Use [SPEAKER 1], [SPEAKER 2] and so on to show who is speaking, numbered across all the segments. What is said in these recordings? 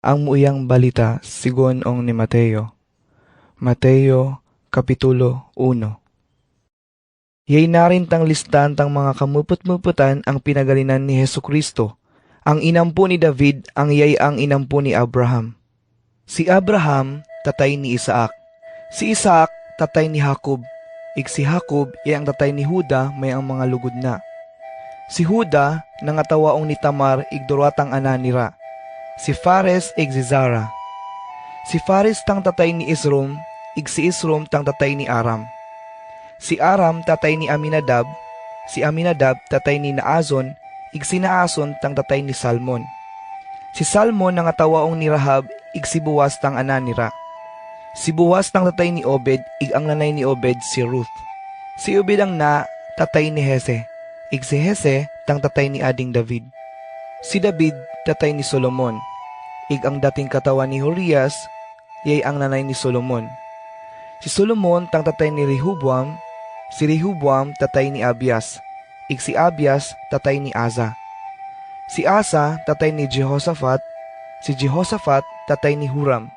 [SPEAKER 1] Ang muiyang balita sigon ong ni Mateo. Mateo Kapitulo 1. Yay narin tang listan tang mga kamuput-muputan ang pinagalinan ni Hesukristo. Ang inampo ni David ang yay ang inampo ni Abraham. Si Abraham tatay ni Isaac. Si Isaac tatay ni Jacob. Si Jacob yay ang tatay ni Juda may ang mga lugod na. Si Juda nangatawaong ni Tamar igduratang ana nira. Si Fares si Zara. Si Fares tang tatay ni Isrom, si Isrom tang tatay ni Aram. Si Aram tatay ni Aminadab, si Aminadab tatay ni Naazon, si Naazon tang tatay ni Salmon. Si Salmon nangatawaong ni Rahab, si Boaz tang ana nira. Si Boaz tang tatay ni Obed, ang nanay ni Obed si Ruth. Si Obed ang tatay ni Hese, si Hese tang tatay ni ading David. Si David tatay ni Solomon, ang dating katawan ni Urias, yay ang nanay ni Solomon. Si Solomon tang tatay ni Rehoboam, si Rehoboam tatay ni Abias, si Abias tatay ni Asa. Si Asa tatay ni Jehoshaphat, si Jehoshaphat tatay ni Huram,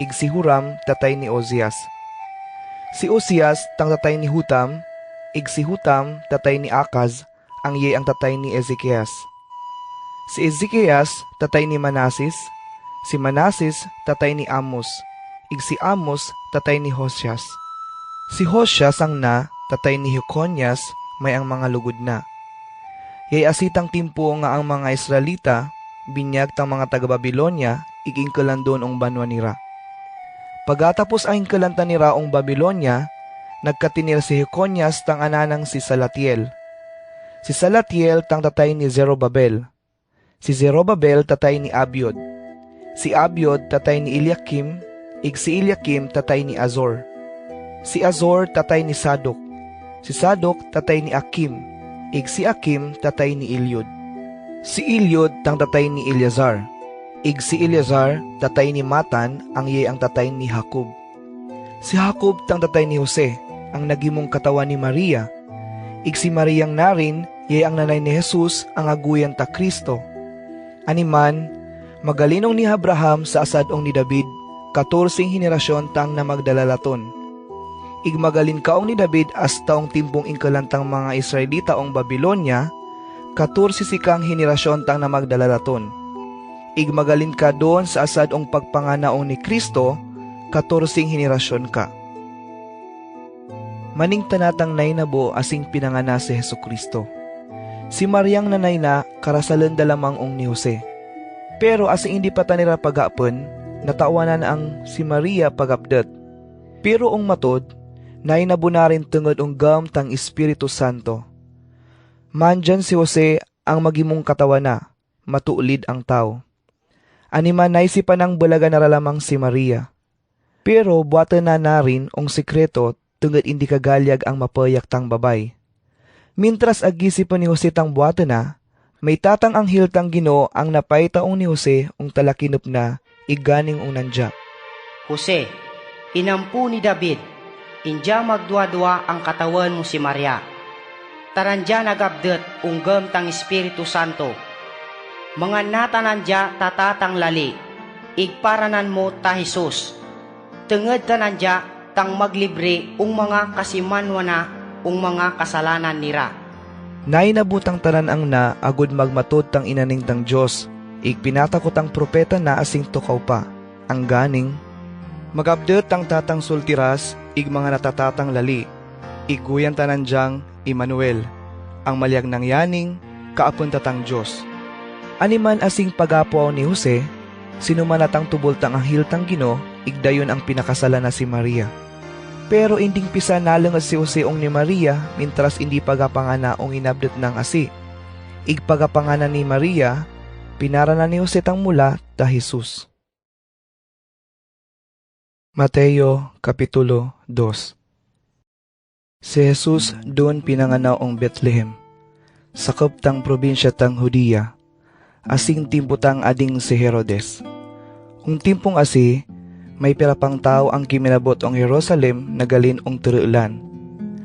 [SPEAKER 1] si Huram tatay ni Ozias. Si Ozias tang tatay ni Hutam, si Hutam tatay ni Akaz, ang yay ang tatay ni Ezekias. Si Ezekias tatay ni Manasis, si Manasis tatay ni Amos, si Amos tatay ni Hoshias. Si Hoshias ang tatay ni Jeconias may ang mga lugod na. Yay asitang timpo nga ang mga Israelita binyag tang mga taga-Babilonya igingkalan doon ong banwa nira. Pagkatapos ang ingkalanta nira ong Babilonya, nagkatinir si Jeconias tang ananang si Salatiel. Si Salatiel tang tatay ni Zerobabel. Si Zerobabel tatay ni Abiod. Si Abiod tatay ni Eliakim, si Eliakim tatay ni Azor. Si Azor tatay ni Sadok. Si Sadok tatay ni Akim, si Akim tatay ni Eliud. Si Eliud tang tatay ni Eleazar. Si Eleazar tatay ni Matan, ang yay ang tatay ni Jacob. Si Jacob tang tatay ni Jose, ang nagimong katawan ni Maria. Si Mariang narin, yay ang nanay ni Jesus, ang aguyan ta Kristo. Animan, magalinong ni Abraham sa asadong ni David, 14 henerasyon tang na magdalalaton. Igmagalin kaong ni David as taong timpong ingkalantang mga Israelita ong Babilonya, 14 sikang henerasyon tang na magdalalaton. Igmagalin ka doon sa asadong pagpanganaong ni Kristo, 14 henerasyon ka. Maning tanatang nainabo asing pinangana si Hesukristo. Si Mariang nanay na karasalan dalamang ong ni Jose. Pero asing hindi pa tanira pagapon, natawanan ang si Maria pagapdat. Pero ong matod, nainabo na rin tungod ong gam tang Espiritu Santo. Mandyan si Jose ang magimong katawan na, matuulid ang tao. Anima naisipan ng bulaga naralamang si Maria. Pero buwatan na rin ong sekreto tungod hindi kagalyag ang mapayak tang babay. Mintras agisipan ni Jose tang buwatan na, may tatang anghel tang Ginoo ang napaytaong ni Jose ong talakinop na iganing ong nandya.
[SPEAKER 2] Jose, inampu ni David, indya magdwa-dwa ang katawan mo si Maria. Tarandya nagabdet unggam tang Espiritu Santo. Mga natanandya tatatang lali, igparanan mo ta Jesus. Tenged tanandya tang maglibre ung mga kasimanwana ung mga kasalanan nira.
[SPEAKER 1] Nainabutang tanan ang agud magmatod tang inaning tang Diyos, igpinatakot ang propeta na asing tukaw pa. Ang ganing, magabdet tang tatang sultiras, mga natatatang lali, iguyan tanandyang Emmanuel, ang malyag ng yaning, kaapuntatang Diyos. Animan asing pagapuaw ni Jose, sinumanatang tubultang anghel tang Ginoo, igdayon ang pinakasala na si Maria. Pero inding pisa nalang si Jose ong ni Maria, mintras hindi pagapangana ong inabdet ng asi. Igpagapangana ni Maria, pinarana ni Jose tang mula ta Jesus. Mateo Kapitulo 2. Si Jesus doon pinanganaw ong Bethlehem, sakop tang probinsya tang Judea, asing timpo tang ading si Herodes. Kung timpong asi, may pirapang tao ang kiminabot ong Jerusalem nagalin ong turulan.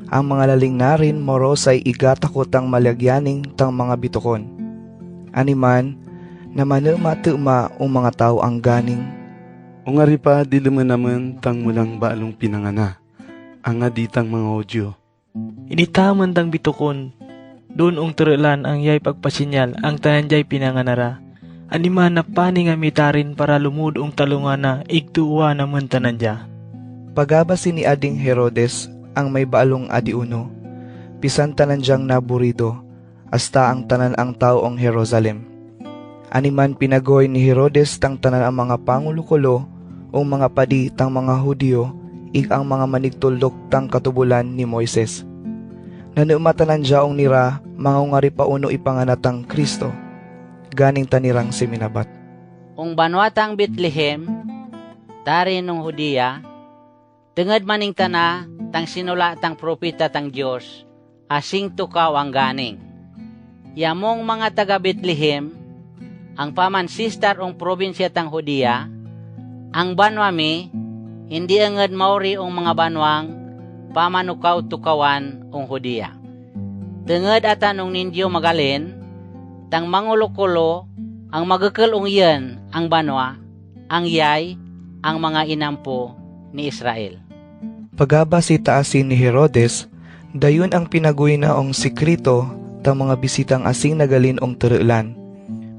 [SPEAKER 1] Ang mga laling narin morosay igatakot ang malagyaning tang mga bitukon. Animan, na manema-tema ang mga tao ang ganing.
[SPEAKER 3] Ungari pa di naman tang mulang baalong pinangana, ang aditang mga odyo.
[SPEAKER 4] Initaman tang bitukon, doon ong turulan ang yay pagpasinyal ang tananjay pinanganara. Animan na pani nga mitarin para lumud ong talungan na igtuwa naman tananja.
[SPEAKER 1] Pagabasi ni Ading Herodes ang may baalong adiuno, pisan tananjang naburido, hasta ang tanan ang taong Jerusalem. Animan pinagoy ni Herodes tang tanan ang mga pangulukulo o mga padi tang mga Hudyo, ig ang mga manigtuldok tang katubulan ni Moises. Nanuumatanan jaong nira mga ungari pauno ipanganatang Kristo, ganing tanirang siminabat.
[SPEAKER 5] Ung banwatang Bethlehem, tari nung Hudiya, tenged maning tana, tang sinula tang propeta tang Diyos, asing tukaw ang ganing. Yamong mga taga Bethlehem, ang pamansistar ong probinsya tang Hudiya, ang banwami, hindi angad mauri ong mga banwang, pamanukaw-tukawan ong Hudiya. Tenged atanong ninyo magalin, tang mangulukulo, ang magakal ong yan, ang banwa, ang yay, ang mga inampo ni Israel.
[SPEAKER 1] Pagabasi taasin ni Herodes, dayon ang pinaguy na ong sikrito tang mga bisitang asing nagalin ong turulan.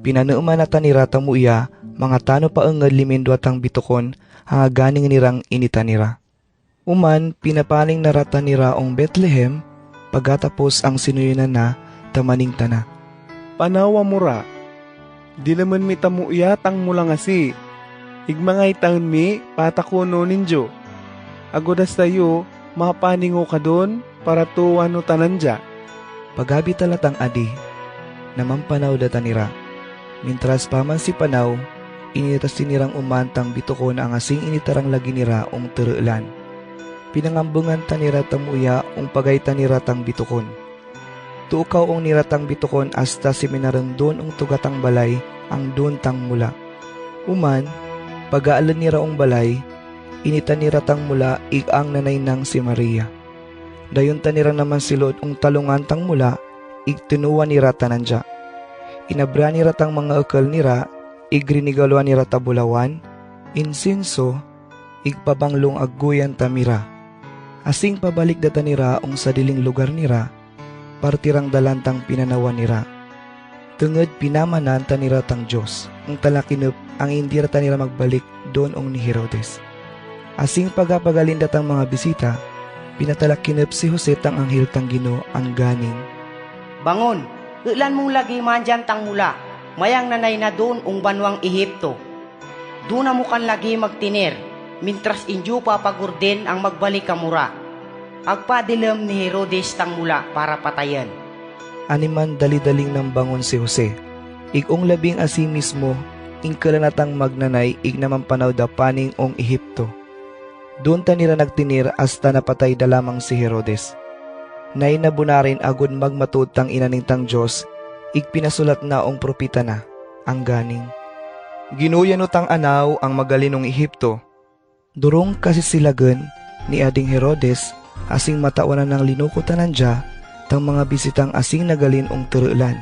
[SPEAKER 1] Pinanuuman na tanira tamuya, mga tano pa ang limindwa tang bitukon, ang ganing nirang initanira. Uman, pinapaning narata nira ong Bethlehem, pagkatapos ang sinuyunan na tamaning tana.
[SPEAKER 3] Panawa mura, di naman mi tamuya tang mulang asi, igmangay taon mi patakuno ninyo. Agodas tayo, mapaningo ka doon para tuwa no tananja.
[SPEAKER 1] Pagabi talatang adi, namampanaw data nira. Mintras paman si panaw, initas tinirang umantang bitukon ang asing initarang lagi nira ong turulan. Pinangambungan tanira tamuya ong pagay taniratang bitukon. Tuukaw ong niratang bitukon hasta seminarang doon ong tugatang balay ang doon tang mula. Uman, pagaalan nira ong balay, inita niratang mula ang nanay ng si Maria. Dayon tanira naman silod ong talungan tang mula, igtinuwa nira tananja. Inabra nira tang mga akal nira, igrinigaluan nira tabulawan, insinso, igpabanglong agguyan tamira. Asing pabalik data nira ong sa diling lugar nira, partirang dalantang pinanawan nira. Tungod pinamanan tanira tang Diyos, ang talakinup ang hindi rata nira magbalik doon ong ni Herodes. Asing pagapagalinda tang mga bisita, pinatalakinup si Jose tang anghel tang Ginoo ang ganing.
[SPEAKER 2] Bangon, ilan mong lagi mandyan tang mula, mayang nanay na doon ung banwang Ehipto. Doon na mo kan lagi magtiner, mintras inyo papagurden ang magbalik kamura. Agpadilam ni Herodes tang mula para patayan.
[SPEAKER 1] Animan dali-daling nang bangon si Jose. Igong labing asi mismo, ingkalanatang magnanay ig naman panaw da paning ong Ehipto. Doon tanira nagtinir hasta napatay da lamang si Herodes. Nay nabunarin agud magmatud tang inaning tang Diyos, ig pinasulat na ong propita na, ang ganing. Ginuyan tang anaw ang magalinong Ehipto. Durong kasi silagan ni Ading Herodes, asing matawanan ng linukutan nanja, tang mga bisitang asing nagalin ong turulan.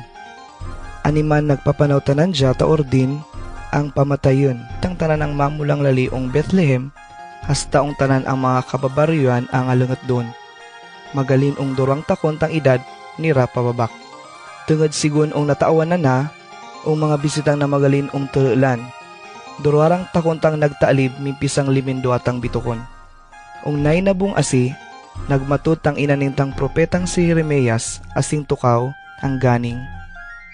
[SPEAKER 1] Animan nagpapanaw tananja taordin ang pamatayon tang tanan ang mamulang lali ong Bethlehem, hasta ong tanan ang mga kababaryuan ang alungat doon. Magalin ong durang takon tang edad nira pababak. Tungod sigun ong nataawan na ong mga bisitang na magalin ong turulan. Durwarang takon tang nagtaalib mimpisang liminduatang bitukon. Ong nay nabung asi, nagmatut tang inaning tang propetang si Jeremias asing tukaw ang ganing.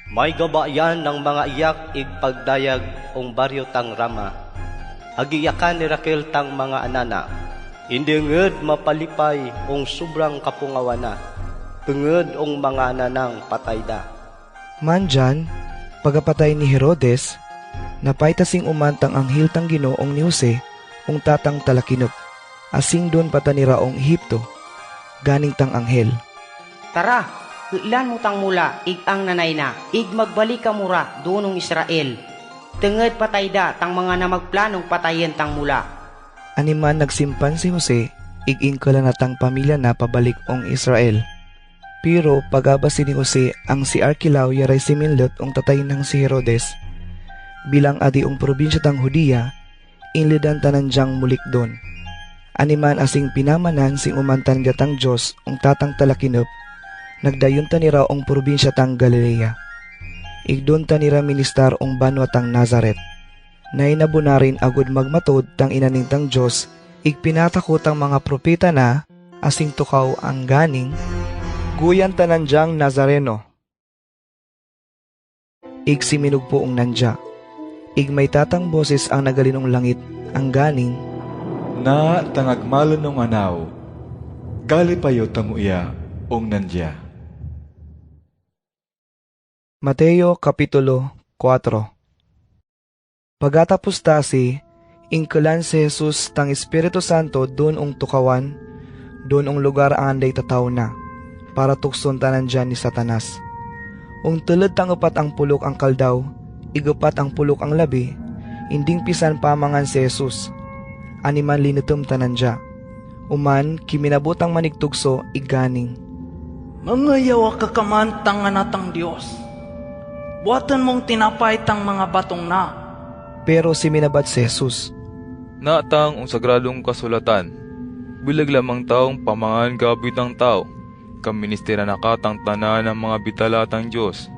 [SPEAKER 6] May gabayan ng mga iyak igpagdayag ong baryo tang Rama. Agiyakan ni Raquel tang mga anana. Hindi nged mapalipay ong sobrang kapungawana. Tungod ong mga ananang patayda.
[SPEAKER 1] Mandyan, pagapatay ni Herodes, napaitasing umantang anghel tang Ginoong ni Jose ong tatang talakinup. Asing doon patanira ong Ehipto, ganing tang anghel.
[SPEAKER 2] Tara, ilan mo tang mula, ig ang nanay na, ig magbalik ka mura doon ong Israel. Tenged patayda tang mga na magplanong patayen tang mula.
[SPEAKER 1] Animan nagsimpan si Jose, ig-ingkala na tang pamilya na pabalik ong Israel. Pero pagabasi ni Jose ang si Arkelao yaray si Minlot ong tatay ng si Herodes, bilang adiong probinsya tang Hudiya, inlidan tanan diyang mulik doon. Animan asing pinamanan sing umantan gatang Diyos ung tatang talakinop, nagdayon tanira ong probinsya tang Galilea. Igdon tanira ministar ong banwa tang Nazaret. Nainabunarin agud magmatod tang inaning tang Diyos, igpinatakot ang mga propeta na, asing tukaw ang ganing, guyan tanan diyang Nazareno. Ig siminug po ong nandya. Ig may tatang boses ang nagalinong langit, ang ganing,
[SPEAKER 7] Na tangagmalon ng anaw, gali payo tamuya ong nandya.
[SPEAKER 1] Mateo Kapitulo 4. Pagkatapos tasi, ingkulan si Jesus tang Espiritu Santo doon ong tukawan, doon ong lugar ang anday tataw na, para tukson tanan dyan ni Satanas. Ung tulad tang upat ang pulok ang kaldaw, igupat ang pulok ang labi, inding pisan pamangan si Jesus. Animan linutom tanan dya. Uman, kiminabutang manigtugso, iganing.
[SPEAKER 8] Mga yawa kakamantang anatang Diyos. Buatan mong tinapay tang mga batong na.
[SPEAKER 1] Pero siminabat si Jesus.
[SPEAKER 9] Natang ang sagradong kasulatan, bilag lamang taong pamangan gabit ang tao, kaministera na katang tanan ng mga bitalatang Diyos.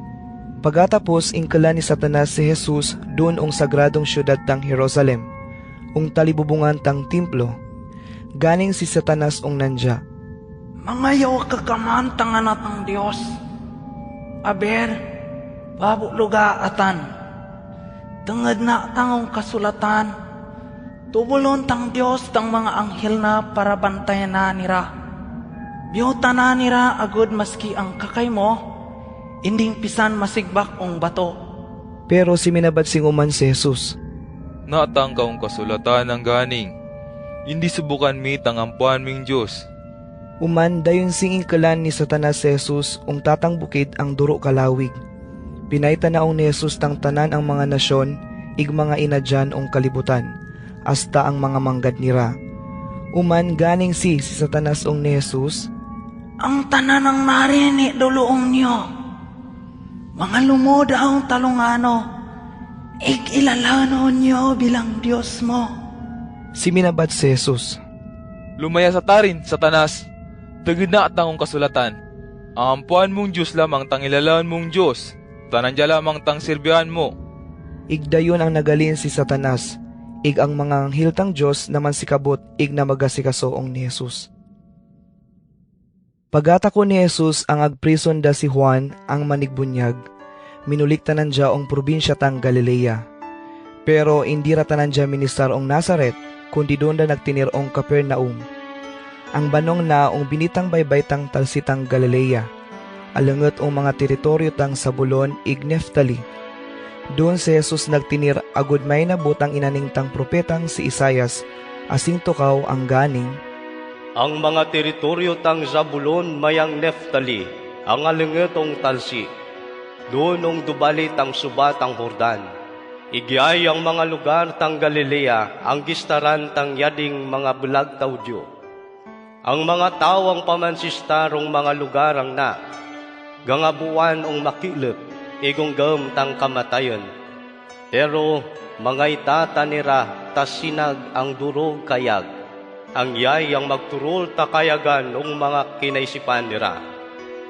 [SPEAKER 1] Pagkatapos ingkala ni Satanas si Jesus doon ong sagradong syudad tang Jerusalem, ung talibubungan tang templo. Ganing si Satanas ong nandya.
[SPEAKER 8] Mga yawa kakamantang anatang Diyos. Aber, babuluga atan. Tungad na tangong kasulatan, tubulon tang Diyos tang mga anghel na para bantayan na nira. Biyota na nira agud maski ang kakay mo, inding pisan masigbak ong bato.
[SPEAKER 1] Pero siminabat singuman si Jesus.
[SPEAKER 9] Natang kaong kasulatan ng ganing, hindi subukan mi tangampuan ming Diyos.
[SPEAKER 1] Uman dayon sing ingkalan ni Satanas si Jesus ung tatang bukid ang duro kalawig. Pinayta naong ni Jesus tang tanan ang mga nasyon, ig mga inadyan ong kalibutan, hasta ang mga manggad nira. Uman ganing si Satanas ong ni Jesus,
[SPEAKER 8] Ang tanan ng narini duluong niyo. Mga lumoda ang talungano, ig-ilalano niyo bilang Diyos mo.
[SPEAKER 1] siminabat si Jesus.
[SPEAKER 9] Lumaya sa tarin, Satanas, tagid na tangong kasulatan. Ang ampuan mong Diyos lamang tang ilalaan mong Diyos, tanandya lamang tang sirbihan mo.
[SPEAKER 1] Igdayon ang nagalin si Satanas, ig ang mga anghel tang Diyos naman sikabot, ig na magasikasoong ni Jesus. Pagata ko ni Jesus ang agprison da si Juan ang manigbunyag, minuliktanan dya ong probinsya tang Galilea. Pero hindi ratanan dya ministar ong Nazaret, kundi doon da nagtinir ong Capernaum. Ang banong na ong binitang baybay tang talsitang Galilea, alangot ong mga teritoryo tang Zabulon ig Neftali. Doon si Jesus nagtinir agud may nabutang inaning tang propetang si Isayas, asing tukaw ang ganing,
[SPEAKER 6] Ang mga teritoryo tang Zabulon mayang Neftali, ang alengetong talsi. Doon ong dubali tang suba tang Hordan. Igyay ang mga lugar tang Galilea, ang gistaran tang yading mga bulag tawdyo. Ang mga tawang pamansistarong mga lugar ang na, gangabuan ong makilip, igong gam tang kamatayon. Pero mga itatanira tasinag ang durog kayag, ang yay ang magturol takayagan ng mga kinaisipan nira.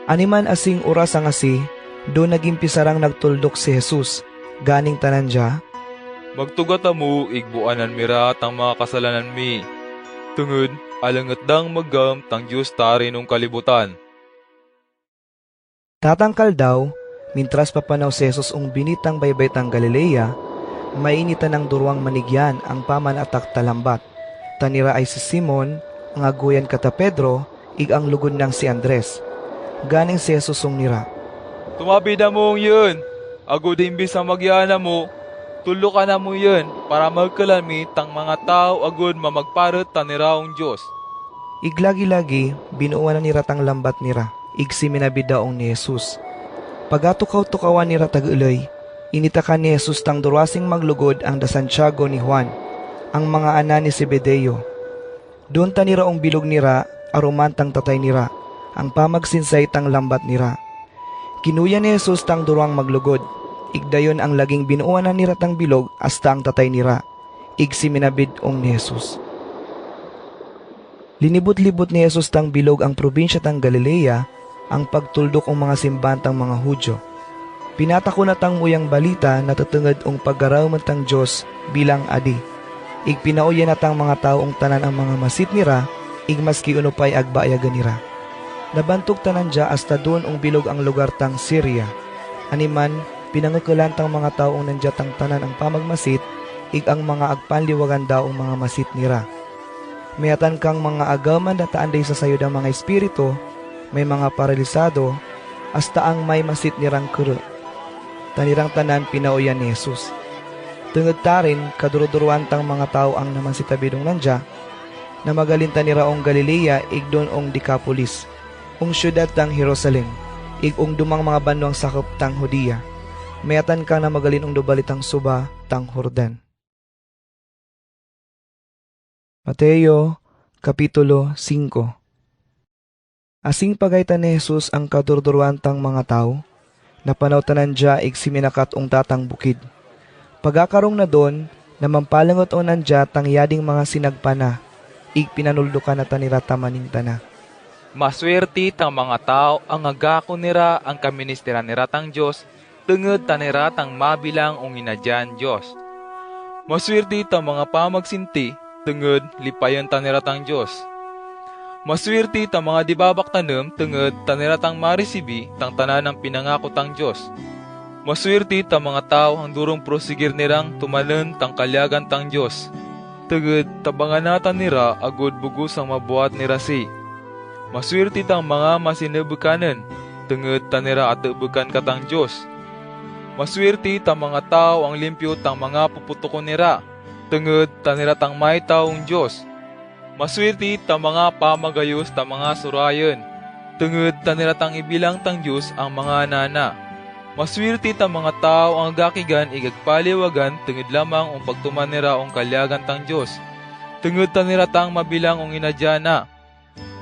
[SPEAKER 1] Animan asing oras ang asi, doon nagimpisarang nagtuldok si Jesus, ganing tanan dya,
[SPEAKER 9] Magtugata mo, igbuanan mira tang mga kasalanan mi. Tungod, alangat dang maggam tang Diyos tarin ng kalibutan.
[SPEAKER 1] tatangkal daw, mintras papanaw si Jesus ung binitang baybay tang Galilea, mainitan ng durwang manigyan ang pamanatak talambat. Tanira ay si Simon, ang aguyan kata Pedro, ig ang lugod ng si Andres. Ganing si Jesus ung nira.
[SPEAKER 9] Tumabida mo yun. Agud imbis ang magyana mo, tulo ka na mo yun para magkalami tang mga tao agud mamagparot taniraong Diyos.
[SPEAKER 1] Iglagi-lagi, binuuan na nira tang lambat nira, ig siminabidaong ni Jesus. Pagatukaw-tukawan nira tag-uloy, initakan ni Jesus tang durwasing maglugod ang da Santiago ni Juan, ang mga ana ni Zebedeo. Doon ta niraong bilog nira, aruman tang tatay nira, ang pamagsinsay tang lambat nira. Kinuya ni Jesus tang durwang maglugod, igdayon ang laging binuuanan ni ratang bilog hasta ang tatay nira, ig siminabid ong ni Jesus. Linibot-libot ni Jesus tang bilog ang probinsya tang Galilea, ang pagtuldok ong mga simbantang mga Hudyo. Pinatako na tang uyang balita na tatungad ong paggarawman tang Diyos bilang adi. Ig pinauya na tang mga tao ong tanan ang mga masit nira, ig maski unupay agbayagan nira. Nabantog tanan dya hasta doon ong bilog ang lugar tang Syria. Animan, pinangukulan tang mga tao ong nandya tang tanan ang pamagmasit, ig ang mga agpanliwagan daw ang mga masit nira. Mayatan kang mga agaman na taanday sa sayod ang mga espiritu, may mga paralisado, hasta ang may masit nirang kuro. Tanirang tanan pinauyan ni Jesus. Tungod tarin, kaduruduruan tang mga tao ang naman si tabidong nandya, na magalinta ni Raong Galilea, igdon ong Decapolis, ong syudad tang Jerusalem, ig ong dumang mga banwang sakop tang Judea. Mayatan ka na magalin ong dubalitang suba tang Jordan. Mateo, Kapitulo 5. Asing pagaytan ni Jesus ang kadurduruan tang mga tao, napanaw tanan dya ig siminakat ong tatang bukid. Pagakarong na doon, namampalangot o nandya tang yading mga sinagpana, ig pinanuldukan na tanirata maning tana.
[SPEAKER 9] Maswerte tang mga tao ang agako nira ang kaministeran nira tang Diyos, tungod tanira tang mabilang ong inadyan Diyos. Maswerte tang mga pamagsinti, tungod lipayon tanira tang Diyos. Maswerte tang mga dibabak tanem, tungod tanira tang marisibi tang tanan ng pinangako tang Diyos. Maswerte tang mga tao ang durong prosigir nirang tumanen tang kalyagan tang Diyos. Tungod tabanganatan nira agud bugos ang mabuhat ni Rasi. Maswerte tang mga masinebukanen, tungod tanira at bukan katang Diyos. Maswerte tang mga tao ang limpyo tang mga puputukon nira, tungod tanira tang may taong Diyos. Maswerte tang mga pamagayos tang mga surayon, tungod tanira tang ibilang tang Diyos ang mga nana. Maswerte tang mga tao ang gakigan igagpaliwagan, tungod lamang ang pagtuman nira ang kalyagan tang Diyos, tungod tanira tang mabilang ang inadyana.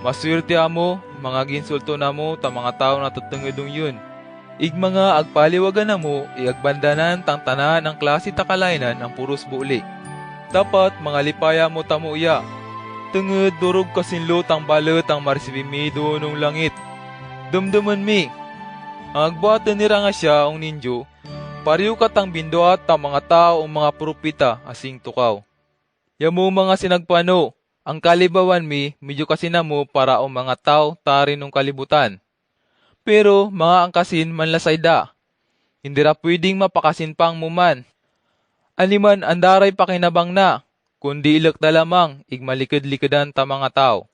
[SPEAKER 9] Maswerte amo, mga ginsulto na mo ta mga tao na tutungidong yun. Ig mga agpaliwagan na mo, iagbandanan tang tanan ang klase takalainan ang puros bulik. Dapat mga lipaya mo tamuya. Tungod durog kasinlo tang balet ang marsibimi doon ng langit. Dumduman mi. Ang agbuatan nira nga siya ang ninyo, pariw katang bindoat tang mga tao ang mga propita asing tukaw. Yamu mga sinagpano, ang kalibawan mi, medyo kasi na mo para o mga tao tarin ng kalibutan. Pero mga angkasin manlasayda, hindi ra pwedeng mapakasin pang muman. Aliman andaray pakinabang na, kundi ilak na lamang, igmalikid-likadan ta mga tao.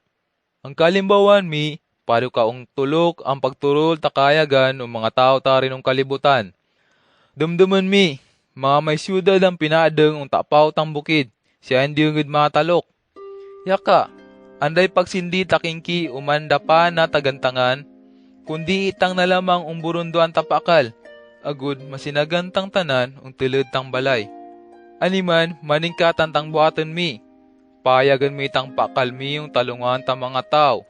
[SPEAKER 9] Ang kalimbawan mi, paro kaong tulok ang pagturol takayagan o mga tao tarin ng kalibutan. Dumduman mi, mga may syudad ang pinadeng ang tapaw tang bukid, siya hindi ungid matalok. Yaka, anday pagsindi takingki umanda pa na tagantangan, kundi itang na lamang umburunduan tapakal, agud masinagantang tanan ang tilid tang balay. Animan, maningkatan tang buhaton mi, payagan mi tang pakal mi yung talungan tang mga tao.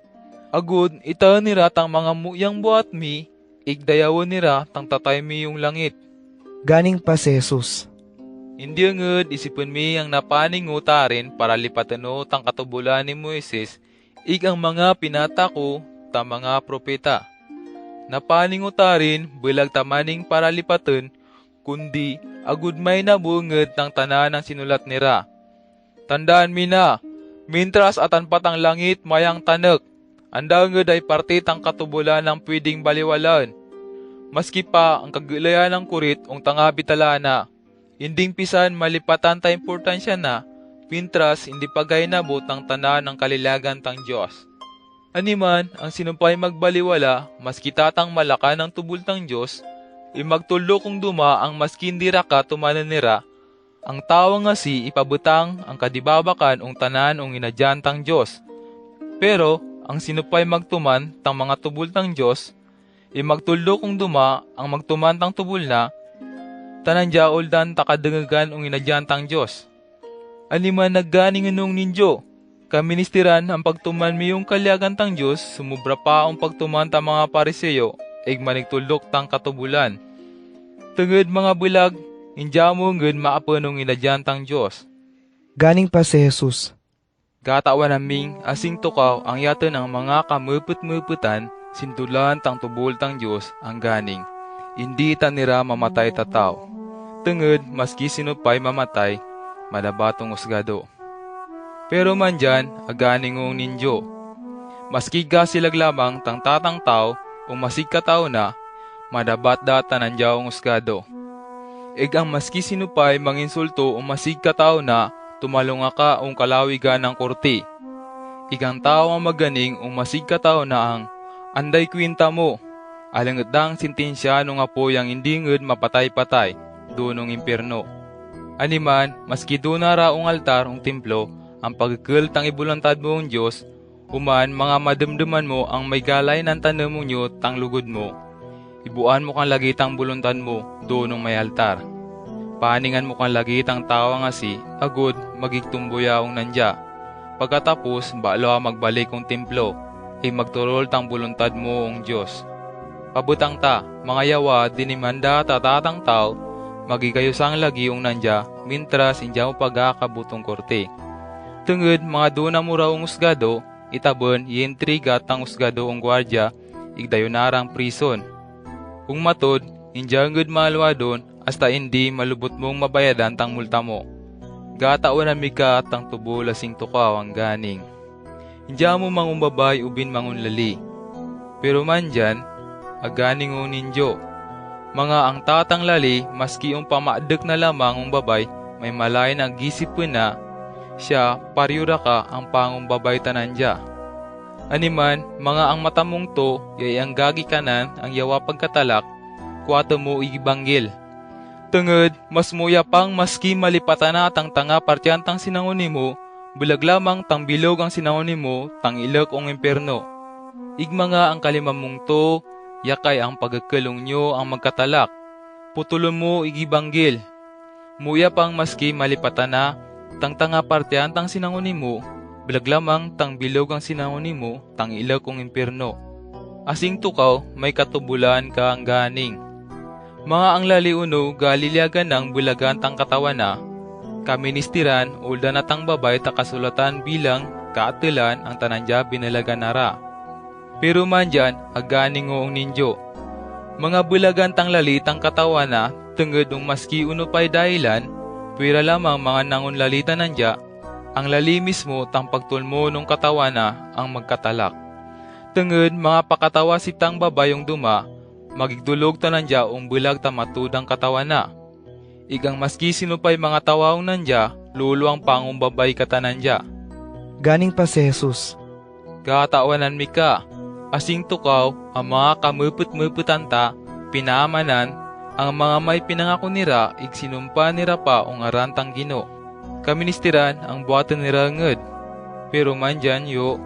[SPEAKER 9] Agud, itaon nira tang mga muyang buhat mi, igdayawon nira tang tatay mi yung langit.
[SPEAKER 1] Ganing pa si Jesus.
[SPEAKER 9] Hindi ngud isipon mi ang napaning utarin para lipatano tang katubulan ni Moises, ig ang mga pinatako ta mga propeta. Napaning utarin bilag tamaning para lipaten, kundi agud may nabunged ng tanan ng sinulat nira. Tandaan mi na, mintras atan patang langit mayang tanek, anda ngud ay parte tang katubulan ng pwedeng baliwalan. Maski pa ang kagulayan ng kurit ong tanga bitala na, hinding pisan malipatan ta importansya na, mintras hindi pagay nabot ang tanan ng kalilagan tang Diyos. Animan, ang sinumpay magbaliwala, maski tatang malaka ng tubul tang Diyos, imagtulo kung duma ang maski hindi raka tumanan nira, ang tao nga si ipabutang ang kadibabakan ong tanan ong inadyan tang Diyos. Pero, ang sinupay magtuman tang mga tubul tang Diyos, imagtulo kung duma ang magtuman tang tubul na, tanan jaol dan takadengagan ong inadyan tang Diyos. Aliman nagganing nung ninyo, kaministeran ang pagtuman mi yung kalyagan tang Diyos, sumubra pa ang pagtuman tang mga pariseyo, ig manigtulok tang katubulan. Tungod mga bulag, indya mo ngud maapunong inadyantang Diyos.
[SPEAKER 1] Ganing pa si Jesus.
[SPEAKER 9] Gatawan naming asing tukaw ang yato ng mga kamuput-muputan, sintulan tang tubol tang Diyos ang ganing. Hindi ta nira mamatay tataw. Tungod maski sinupay mamatay, madabatong usgado. Pero man dyan, aganingong ninyo. Maski ga silag lamang tang tatang tao, o masig katao na, madabat data nandiyaong usgado. Ang maski sinupay manginsulto o masig katao na, tumalong ka ang kalawigan ng korte. Ang tao ang maganing o masig katao na ang anday kwinta mo. Alangadang sintensya nung apo yang hindi ngud mapatay-patay, dunong impierno. Animan, maski doon na raong altar o templo, ang pagkakil tang ibulantad mo ang Diyos, human mga madamdaman mo ang may galay ng tanam mo nyo tang lugod mo. Ibuan mo kang lagi tang buluntad mo, doon may altar. Paningan mo kang lagi tang tawa nga si, agud magigtumbuyaong nandya. Pagkatapos, balo magbalik kong templo, ay magturol tang buluntad mo ang Diyos. Pabutang ta, mga yawa, dinimanda tatatang tao, magigayo sang lagi yung nandya, mintras indya mo pagkakabutong korte. Tungod mga doon na muraong usgado, itabon, iintriga tang usgado ang gwardya, igdayonarang prison. Kung matod, indya ngud malwa doon, hasta hindi malubot mong mabayadan tang multa mo. Gataon na mika tang tubo lasing tukaw ang ganing. Indya mo mangumbabay ubin mangunlali. Pero man dyan, aganing o ninyo. Mga ang tatang lali, maski yung pamaadek na lamang ang babay, may malay na gisipin na, siya paryura ka ang pangumbabay tanandya. Animan, mga ang matamong to, yay ang gagi kanan, ang yawa pagkatalak, kwato mo igibanggil. Tungod, mas muya pang maski malipatan na tang tanga partyan tang sinanguni mo, bulag lamang tang bilog ang sinanguni mo, tang ilok ong imperno. Igmanga ang kalimamong to, yakay ang pagkakulong nyo ang magkatalak. Putulon mo igibanggil. Muya pang maski malipatan na, tang tanga partyan tang sinanguni mo, bulag lamang tang bilog ang sinanguni mo, tang ilok ong imperno. Asing tukaw, may katubulan ka ang ganing. Mga ang laliuno, galilyagan ng bulagan tang katawan na, kaministiran, ulda na tang babay ta kasulatan bilang kaatilan ang tanandya binalagan nara. Pero man dyan, aganing ngoong ninyo. Mga bulagan tang lali tang katawan na, tungod ng maski uno pa'y dahilan, pwera lamang mga nangun lalita nandya, ang lali mismo tang pagtulmo ng katawan na ang magkatalak. Tungod mga pakatawa si tang babayong duma, magigdulog tanandya ang bulag tamatudang katawan na. Igang maski sinupay mga tawaong nandya, luluang pangumbabay katanandya.
[SPEAKER 1] Ganing pa si Jesus.
[SPEAKER 9] Gatawanan mi ka, asing tukaw ang mga kamuput-muputan ta, pinamanan, ang mga may pinangako nira, igsinumpa nira pa ang arantang Gino. Kaministiran ang buhatan nira ngud. Pero man dyan yo,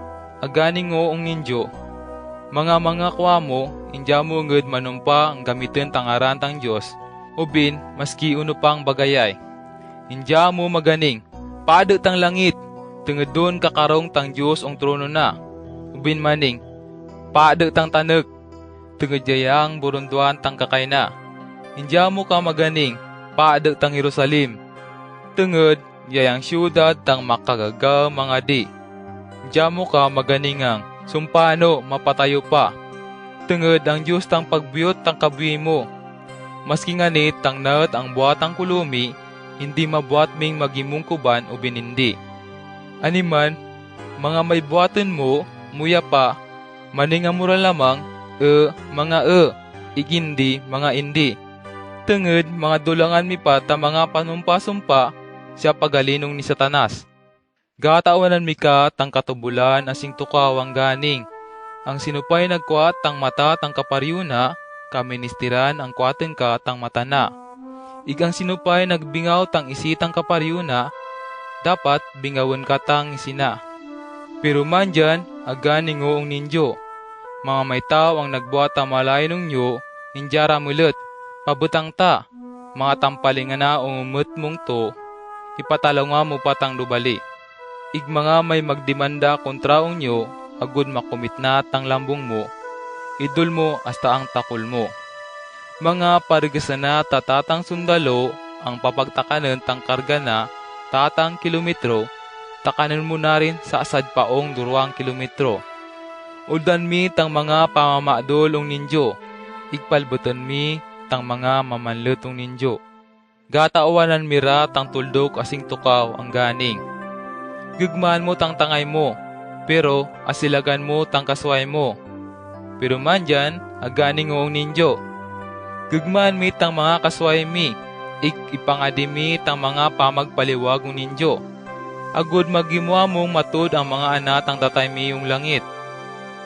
[SPEAKER 9] aganing ngoong ninyo. Mga kwa mo, indya mo ngud manumpa ang gamitin tang arantang Diyos, ubin maski uno pang bagayay. Indya mo maganing, paado tang langit, tungod doon kakarong tang Diyos ang trono na, ubin maning, paado tang tanag, tungod jayang burunduan tang kakay na. Indya mo ka maganing, paado tang Jerusalem, tungod jayang syudad tang makagagaw mga di. Indya mo ka maganingang, sumpano mapatayo pa. Tungod ang Diyos tang pagbiyot tang kabuhi mo. Maski nga ni tang naat ang buhatang kulumi, hindi mabuhat ming magimungkuban o binindi. Animan, mga may buhatan mo, muya pa, maningamura lamang, mga igindi, mga indi. Tungod mga dulangan mi pa ta mga panumpa-sumpa, siya pagalinong ni Satanas. Gatawanan mi ka tang katubulan asing tukaw ang ganing. Ang sinupay nagkuat tang mata tang kaparyuna, kaministiran ang kuaten ka tang mata na. Igang sinupay nagbingaw tang isitang kaparyuna, dapat bingawan ka tang isina. Pero man dyan, aganing ngoong ninyo. Mga may tao ang nagbuhat ang malay nung nyo, indyara mulut, pabutang ta, mga tampalingan na umumut mong to, ipatalaw nga mo patang lubali. Igmanga may magdemanda kontra unyo, agud makumit na tang lambong mo, idul mo hasta ang takol mo. Mga parigasana tatatang sundalo ang papagtakanan tang karga na tatang kilometro, takanan mo na rin sa asad paong 2 kilometro. Uldan mi tang mga pamamadolong ninyo, igpalbutan mi tang mga mamanlutong ninyo. Gataawanan mira tang tuldok asing tukaw ang ganing. Gugmaan mo tang tangay mo, pero asilagan mo tang kasway mo. Pero mandyan, aganing ngong ninyo. Gugmaan mi tang mga kasway mi, ipangadimi tang mga pamagpaliwagong ninyo. Agud magimwa mong matud ang mga anatang tatay mi yung langit.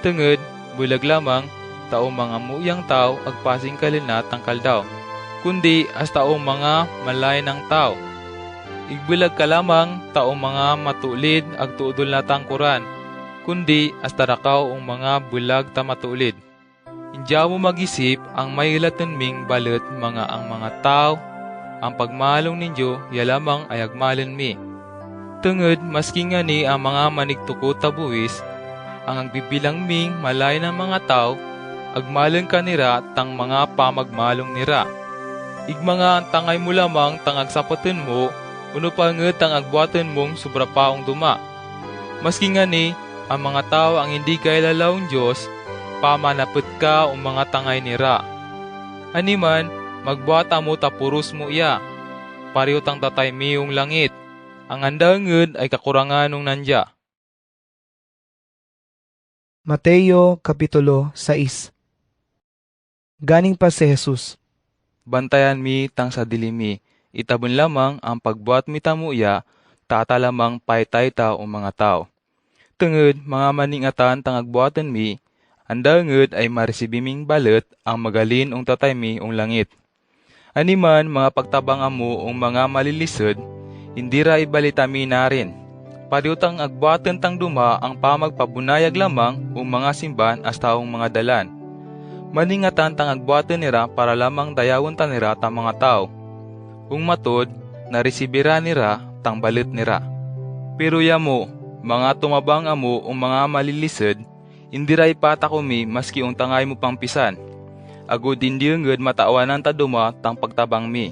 [SPEAKER 9] Tungod, bulag lamang, taong mga muyang tao agpasing kalinat ang kaldaw, kundi as taong mga malay ng tao. Igbulag ka lamang taong mga matulid agtuudol na tangkuran, kundi as tarakaw ang mga bulag ta matulid. Indya mo mag-isip ang may latunming balut ang mga tao, ang pagmalong ninyo yalamang ay agmalon mi. Tungod maski nga ni ang mga manigtuko tabuwis, ang agbibilang ming malay ng mga tao, agmalon ka nira tang mga pamagmalong nira. Igmanga ang tangay mo lamang tang agsapaten mo, uno pa nga tang agbuaten mong sobra paong duma. Maski nga ni, ang mga tao ang hindi kailalaong Diyos, pamanapot ka o mga tangay nira. Animan, magbuata mo tapuros mo iya, pareho tang tatay miyong langit, ang andanged ay kakurangan nung nandya.
[SPEAKER 1] Mateo Kapitulo 6. Ganing pa si Jesus.
[SPEAKER 9] Bantayan mi tang sa dilimi, itabon lamang ang pagbuat mi tamuya, tata lamang paitay ta o mga tao. Tungod mga maningatan tang agbuatan mi, andanged ay maresibiming balet ang magalin ong tatay mi ong langit. Animan mga pagtabang mo ong mga malilisod, hindi ra ibalita mi na rin. Padiutang agbuatan tang duma ang pamagpabunayag lamang ong mga simban as taong mga dalan. Maningatan tang agbuatan nira para lamang dayawon ta nira tang mga tao. Ung matod, naresibira nira tang balit nira. Pero yamo, mga tumabang amo ong mga malilisod, hindi ra ipatako mi maski ung tangay mo pang pisan. Agud hindi nged mataawanan ta duma tang pagtabang mi.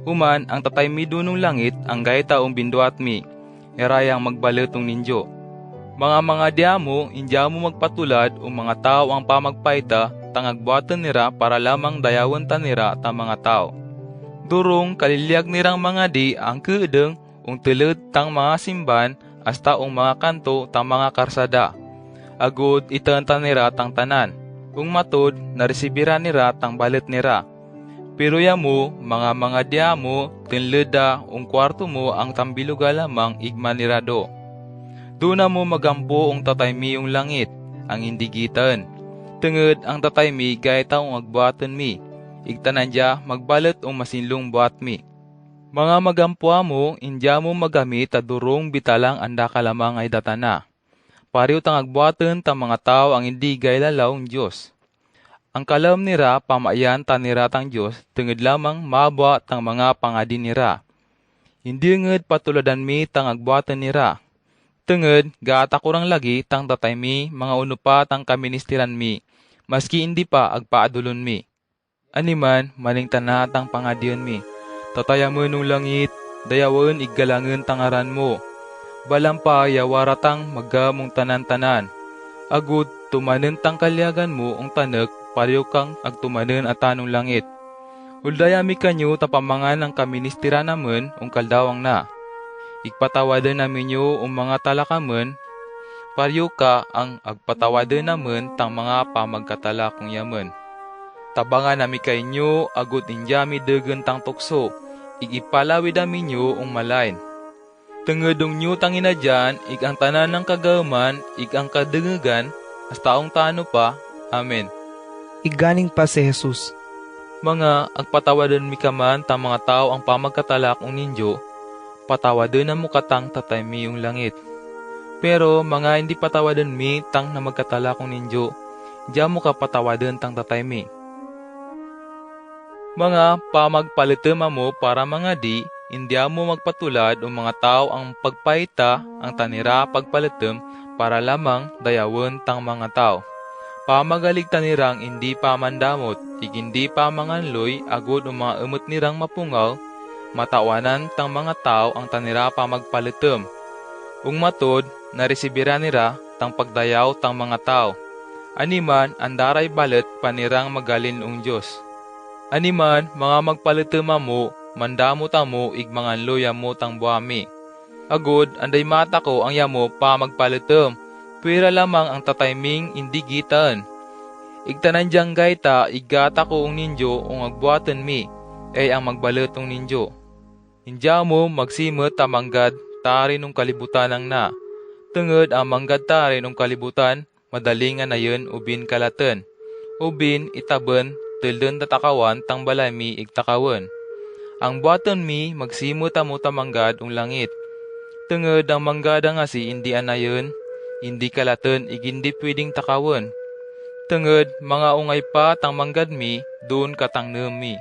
[SPEAKER 9] Human ang tatay mi dunong langit ang gayta ong binduat mi, erayang magbaletong ninyo. Mga diamo, indya mo magpatulad o mga tao ang pamagpaita, tang agbuatan nira para lamang dayawan ta nira ta mga tao. Durong kalilyag nirang mga di ang keudeng ung teled tang mga simban as taong mga kanto tang mga karsada. Agud itanta nira tang tanan. Ung matod, naresibira nira tang balet nira. Pero yamo, mga diamo, tinleda ung kwarto mo ang tambiluga lamang igman nirado. Doon na mo magampo ung tatay mi yung langit, ang hindi gitan. Tungod ang tatay mi gaya taong agbuatan mi, igtanan dia magbalat ung masinlong buat mi. Mga magampo mo, indya mo magamit ta durong bitalang anda ka lamang ay datana. Pariw tang agbuatan ta mga tao ang hindi gaya lalaong Diyos. Ang kalam nira pamayan ta nira tang Diyos, tungod lamang mabwa tang mga pangadi nira. Hindi nged patuladan mi tang agbuatan nira. Tungod gaata kurang lagi tang tatay mi, mga unupa tang kaministiran mi, maski hindi pa agpaadulon mi. Animan maning tana tang pangadian mi. Tataya mo nung langit, dayawan iggalangen tangaran mo. Balampa yawaratang maggamong tanan-tanan. Agud tumanen tang kalyagan mo ong tanek, pariyo kang agtumanen at tanong langit. Uldayami kanyo tapamangan ng kaministira naman ung kaldawang na. Igpatawadan namin nyo ung mga talakaman, pariyo ka ang agpatawadan naman tang mga pamagkatala kong yaman. Tabangan nami kayo agut injami degen tang tukso, igipalawid namin nyo ung malain. Tengedong nyo tangina dyan, ig ang tanan ng kagaman, ig ang kadengegan, as taong tano pa. Amen.
[SPEAKER 1] Iganing pa si Jesus.
[SPEAKER 9] Mga agpatawadan mi kaman tang mga tao ang pamagkatalak ung ninyo, patawadan na mo katang tatay mi yung langit. Pero mga hindi patawadan mi tang na magkatalak ung ninyo, diya mo ka patawadan tang tatay mi. Mga pamagpalitema mo para mga di, hindi mo magpatulad o mga tao ang pagpaita ang tanira pagpalitem para lamang dayawan tang mga tao. Pamagaligtan nirang hindi pa mandamot, hindi pa manganloy, agod ang mga emot nirang mapungaw, matawanan tang mga tao ang tanira pa magpalitem. Ung matod, naresibira nira tang pagdayaw tang mga tao. Animan, andaray balet panirang magalin ung Diyos. Animan, mga magpalitem mo, mandamot mo, igmanganloy mo tang buami. Agod, anday mata ko ang yamo pa magpalitem, pwera lamang ang tatayming indi gitaan. Igtanan diyang gayta, igata ko ung ninyo ung agbuatan mi, ay ang magbaletong ninyo. Indya mo magsimot tamanggad tari nung kalibutan ang na. Tungod ang manggad tari nung kalibutan, madalingan na yun ubin kalatan. Ubin itaben, tilden tatakawan tang balay mi igtakawan. Ang buatan mi magsimot mo tamanggad ung langit. Tungod ang manggada nga si indi anayon, indi kalatan igindi pwedeng takawan. Tungod mga ungay pa tang manggad mi, doon katang mi.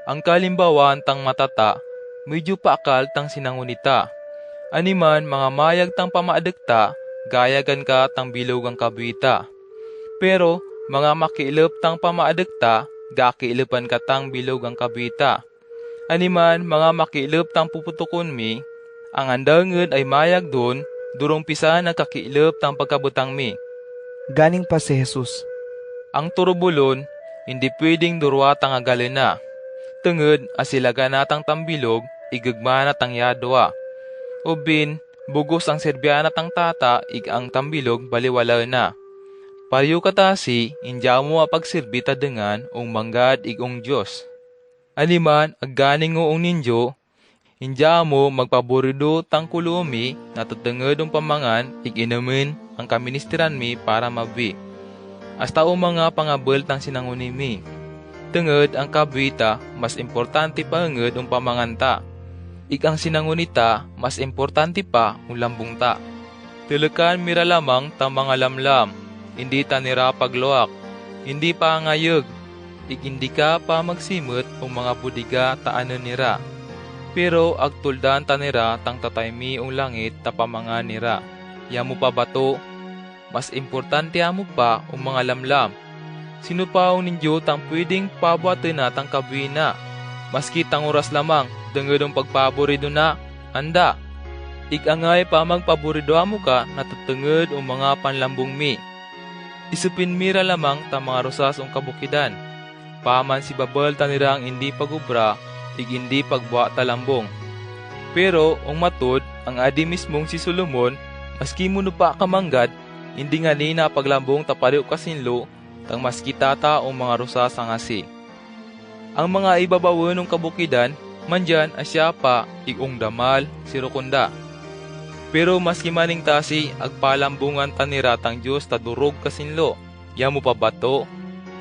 [SPEAKER 9] Ang kalimbawan tang matata, medyo paakal tang sinangunita. Animan mga mayag tang pamaadekta, gayagan ka tang bilog ang kabuita. Pero mga makiilap tang pamaadekta, gakiilapan ka tang bilog ang kabuita. Animan mga makiilap tang puputukon mi, ang andanged ay mayag doon, durong pisa nagkakiilap tang pagkabutang mi.
[SPEAKER 1] Ganing pa si Jesus.
[SPEAKER 9] Ang turubulon, hindi pwedeng durwatang agalena. Tungod asilaga natang tambilog, igagma na tang yadwa. Ubin, bugos ang serbiyana tang tata, ang tambilog baliwala na. Pariyo katasi, indya mo apagsirbita dengan ung manggad igong Diyos. Aliman, agganing ung ninyo, indya mo magpaburido tang kulumi, natutungod ung pamangan, iginamin ang kaministeran mi para mabi. Hasta o mga pangabel tang sinanguni mi. Tungod ang kabita, mas importante pa hangad ung pamanganta. Ang sinangunita, mas importante pa ung lambungta. Tulukan mira lamang tang mga lamlam, hindi tanira pagluak, hindi pa ngayog, hindi ka pa magsimot ung mga budiga taanan nira. Pero agtuldan tanira tang tataymi ung langit tapamangan nira. Yamu pa bato, mas importante amo pa ung mga lamlam. Sino pa ung ninyo tang pwedeng pabuatin na tang kabina? Maski tang oras lamang, dengedong pagpaburido na, anda. Ikangay pa magpaburido amo ka, natutungod o mga panlambong mi. Isupin mira lamang ta mga rosas ong kabukidan. Paman si babal tanirang hindi pagubra, hindi pagbuwa talambong. Pero, ong matod, ang adi mismong si Solomon, maski muno pa kamanggad, hindi nga ni na paglambong tapariw kasinlo, tang maski tata o mga rosas ang asi. Ang mga ibabawon ng kabukidan, mandyan asya pa, igong damal, sirukunda. Pero maski maning tasi, agpalambungan taniratang Diyos tadurog kasinlo, yamu pa bato,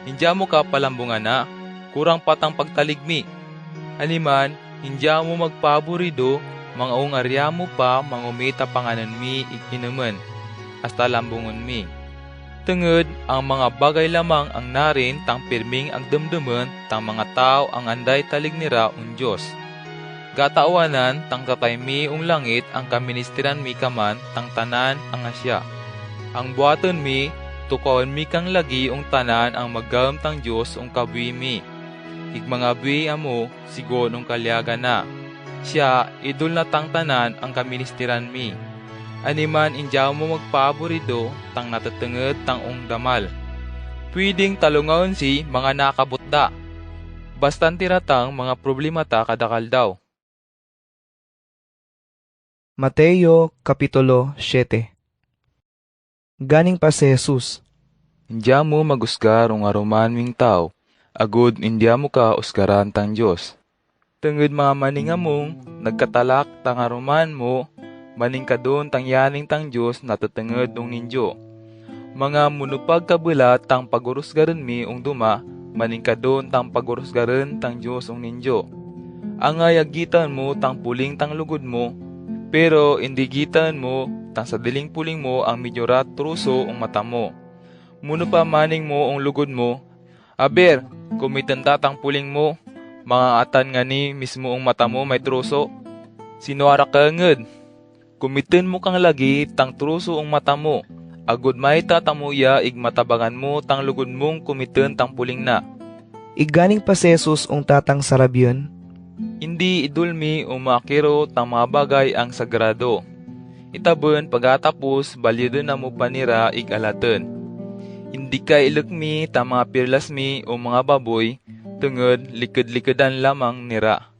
[SPEAKER 9] hindya mo ka palambungan na, kurang patang pagtaligmi. Haliman, hindya mo magpaburido, mga ungarya mo pa, mangumita panganan mi, ikinuman, hasta lambungan mi. Tungod ang mga bagay lamang ang narin tang pirming ang damdaman tang mga tao ang anday talig nira un Diyos. Gatawanan tang tataymi ung langit ang kaministeran mi kaman tang tanan ang asya. Ang buhaton mi, tukawan mi kang lagi ung tanan ang maggawam tang Diyos ung kabui mi. Igmangabui amo sigon ung kalyaga na. Siya idol na tang tanan ang kaministeran mi. Animan indyaw mo magpaburido tang natutungod tang ung damal. Pwedeng talungaon si mga nakabutda. Bastan tiratang mga problema ta kadakal daw.
[SPEAKER 1] Mateo Kapitulo 7. Ganing pa si Jesus.
[SPEAKER 9] Indya mo magusgar ung aruman ming tao, agud indya mo ka usgaran tang Diyos. Tungod mga maningamong, nagkatalak tang aruman mo, maning kadon tang yaning tang Diyos natutungod ung ninyo. Mga munupag kabulat tang pagurusgaran mi ung duma, maning kadon tang pagurusgaran tang Diyos ung ninyo. Ang ayagitan mo tang puling tang lugod mo, pero hindi gitan mo tang sa diling puling mo ang medyorat truso ung mata mo. Muno pa maning mo ung lugod mo, aber, kumitanda tang puling mo, mga atan nga ni mismo ung mata mo may truso. Sinuara ka nged, kumitin mo kang lagi tang truso ung mata mo, agud may tatamuya ig matabangan mo tang lugod mong kumiten tang puling na.
[SPEAKER 1] Iganing pa si Jesus ung tatang sarabyon.
[SPEAKER 9] Hindi idulmi o makiro tang mga bagay ang sagrado. Itaben pagkatapos balyado na mo panira ig alaten. Hindi ka ilagmi tang mga pirlasmi o mga baboy, tungod likod-likodan lamang nira.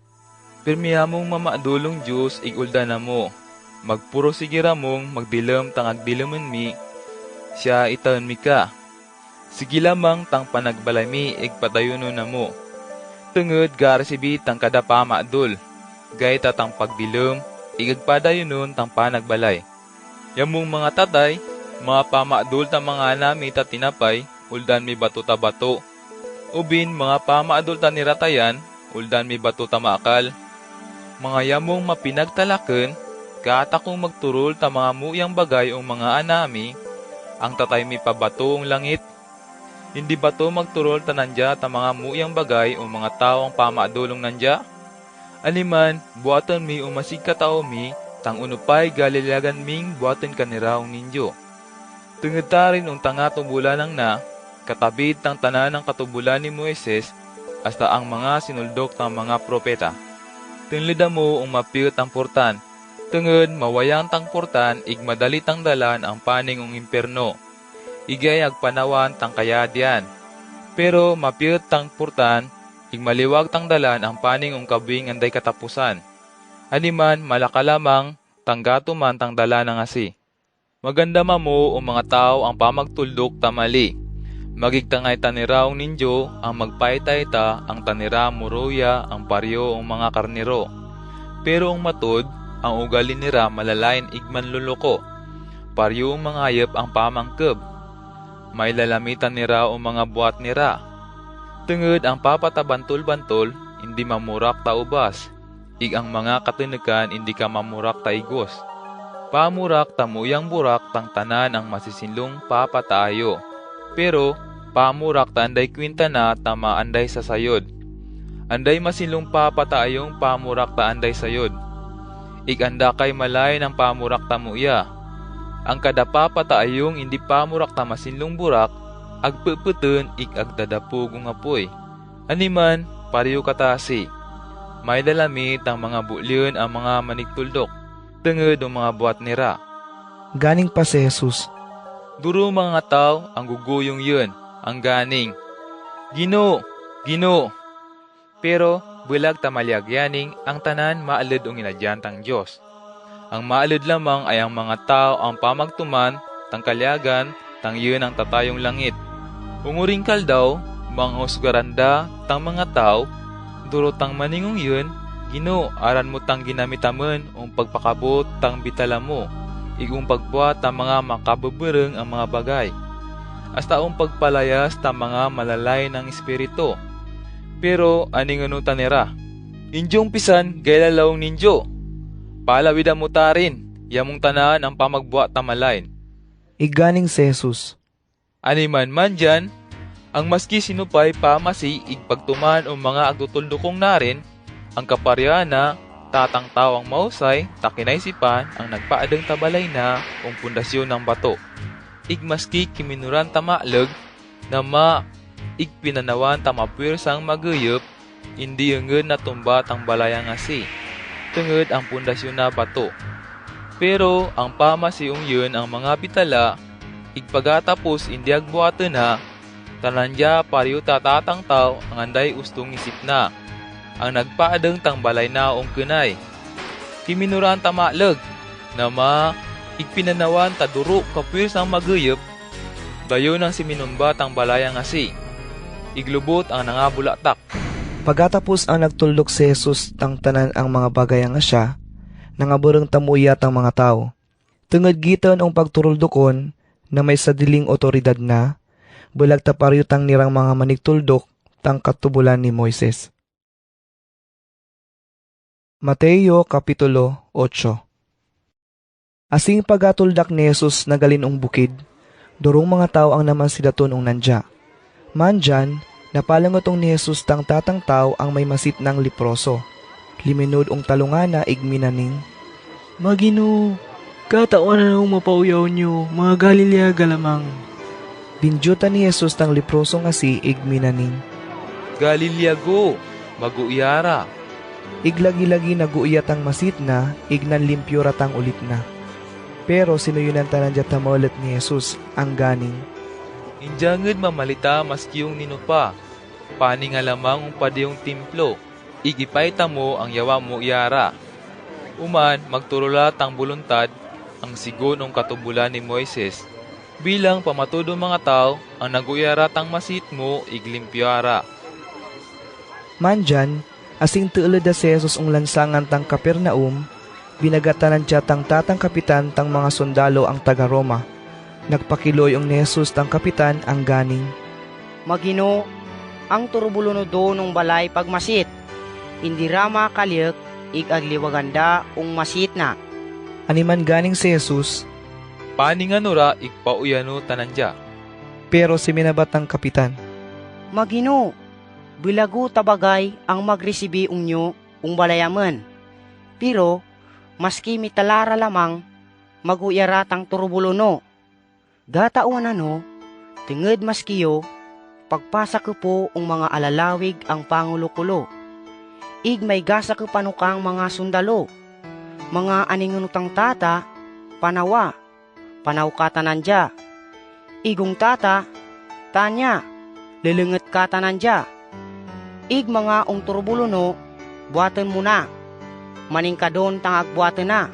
[SPEAKER 9] Pirmiha mong mamadulong Diyos ig uldan na mo. Magpuro sigira mong magdilam tang agdilamen mi, siya itaon mi ka. Sige lamang tang panagbalay mi ig padayonon na mo. Tungod garesibi tang kada pamadul, gay tatang pagdilam, ig agpadayonon tang panagbalay. Yamong mga tatay, mga pamadul tang mga anami ta tinapay, uldan mi bato ta bato. Ubin mga pamadul ta niratayan, uldan mi bato ta maakal. Mga yamong mapinagtalaken, kata kong magturol ta mga muyang bagay o mga anami, ang tatay mi pabato ang langit. Hindi bato magturol ta nandya ta mga muyang bagay o mga tao ang pamadulong nandya? Aliman, buatan mi o masig katao mi, tang unupay galilagan ming buatan kaniraong ninyo. Tungod ta rin ang tanga tubulan ng na, katabid tang tanan ng katubulan ni Moises, hasta ang mga sinuldok tang mga propeta. Tunlida mo ang mapiyot ang portan, tungod mawayang tang portan ig madali tang dalan ang paning ong imperno. Igay agpanawan tang kayadian. Pero mapiyot tang portan ig maliwag tang dalan ang paning ong kabing anday katapusan. Animan malaka lamang tang gato man tang dalan ng asi. Maganda mo o mga tao ang pamagtuldok ta mali. Magigtangay taniraong ninyo ang magpaytay ta ang tanira muruya ang paryo ang mga karnero. Pero ang matod ang ugali nira malalain igman luloko. Paryo ang mga hayop ang pamangkeb. May lalamitan nira o mga buhat nira. Tungod ang papatabantul-bantul, hindi mamurak ta ubas. Ig ang mga katinukan hindi ka mamurak ta igos. Pamurak ta muyang burak tang tanan ang masisinlong papataayo. Pero pamurak ta anday kwinta na tama anday sa sayod. Anday masinlong papataayong pamurak ta anday sayod. Iganda kay malay ng pamurak tamuya. Ang kada papataayong hindi pamurak ta masinlong burak, agpuputun ig agdadapugong apoy. Animan, pariyo katasi. May dalamit ang mga bulyon ang mga maniktuldok, tungod ang mga buhat nira.
[SPEAKER 1] Ganing pa si Jesus.
[SPEAKER 9] Duro mga tao ang guguyong yun, ang ganing. Gino, Gino. Pero bulag tamalyagyaning ang tanan maalid ang inadyantang Diyos. Ang maalid lamang ay ang mga tao ang pamagtuman, tang kalyagan, tang yun ang tatayong langit. Unguring kaldaw, mga husgaranda, tang mga tao, durotang maningong yun, Gino, aran mo tang ginamitaman ang pagpakabot tang bitala mo, igong pagbuhat tang mga makabubureng ang mga bagay. Hasta ang pagpalayas tang mga malalay ng espiritu. Pero aning anutan nira, injong pisan gaylalaong ninyo. Palawida mo ta rin, yamong tanaan ang pamagbuhat tamalain.
[SPEAKER 1] Iganing si Jesus.
[SPEAKER 9] Animan man dyan, ang maski sinupay pamasi igpagtuman o mga agtutuldukong narin, ang kaparyana, tatang tawang mausay, takinaysipan ang nagpaadang tabalay na ang pundasyon ng bato. Igmaski kiminuran tamalag na igpinanawan tamapwirsang maguyop, hindi yungod na tumba tang balayang asi, tungod ang pundasyon na bato. Pero ang pamasiung yun ang mga bitala, igpagatapos hindi agbuhaten na, talandya pariyo tatatang tao ang anday ustong isip na, ang nagpaadang tang balay na ong kunay. Kiminuran tamalag, na igpinanawan taduro kapwirsang maguyop, dayon ang siminumba tang balayang asi. Iglubot ang nangabulatak.
[SPEAKER 1] Pagkatapos ang nagtuldok si Jesus tang tanan ang mga bagay nga siya, nangaburang tamuya tang mga tao. Tungod giton ang pagturuldokon na may sadiling otoridad na, bulag taparyo tang nirang mga manigtuldok tang katubulan ni Moises. Mateo Kapitulo 8. Asing pagatuldak ni Jesus nagalin ong bukid, durong mga tao ang naman sidaton ong nandya. Mandyan, napalangot ni Jesus tang tatang tao ang may masit ng leproso. Liminod ong talungana igminaning,
[SPEAKER 4] Magino, Katawan na nung mapauyaw niyo, mga Galilea galamang.
[SPEAKER 1] Bindyutan ni Jesus tang leproso nga si igminaning.
[SPEAKER 9] Galilea go, maguyara.
[SPEAKER 1] Iglagi-lagi naguuyat ang masit na, ignan limpyo ratang ulit na. Pero sinuyunan tanan dya tamalat ni Jesus ang ganing.
[SPEAKER 9] Injanged mamalita maski yung ninupa. Pani nga lamang ang padiyong timplo. Igipay mo ang yawa mo iyara. Uman, magturulat ang buluntad, ang sigunong katubulan ni Moises. Bilang pamatudo mga tao, ang naguyara tang masit mo, iglimpyara.
[SPEAKER 1] Mandyan, asing tuulad da si Jesus ang lansangan tang Kapernaum, binagatanan siya tang tatang kapitan tang mga sundalo ang taga-Roma. Nagpakiloy ang ni Jesus tang kapitan ang ganing.
[SPEAKER 2] Magino, ang turubulo do nung balay pagmasit. Hindi rama kalyek, igagliwaganda ung masit na.
[SPEAKER 1] Animan ganing si Jesus,
[SPEAKER 9] Pani nga nura, igpauyano tanandya.
[SPEAKER 1] pero si minabat ang kapitan.
[SPEAKER 2] Magino, bilago tabagay ang magresibi unyo ung balayaman. Pero, maski mitalara lamang, maguyaratang turubulo no. Gataon ano, tinged maskiyo, pagpasa ko po ung mga alalawig ang pangulo-kulo. Ig may gasa ko panukang mga sundalo, mga aningunutang tata, panawa, panawkatanandya. Igong tata, tanya, lilinget katanandya. Ig mga ung turbulo no, buwatan mo na. Maning ka doon tangag buwatan na.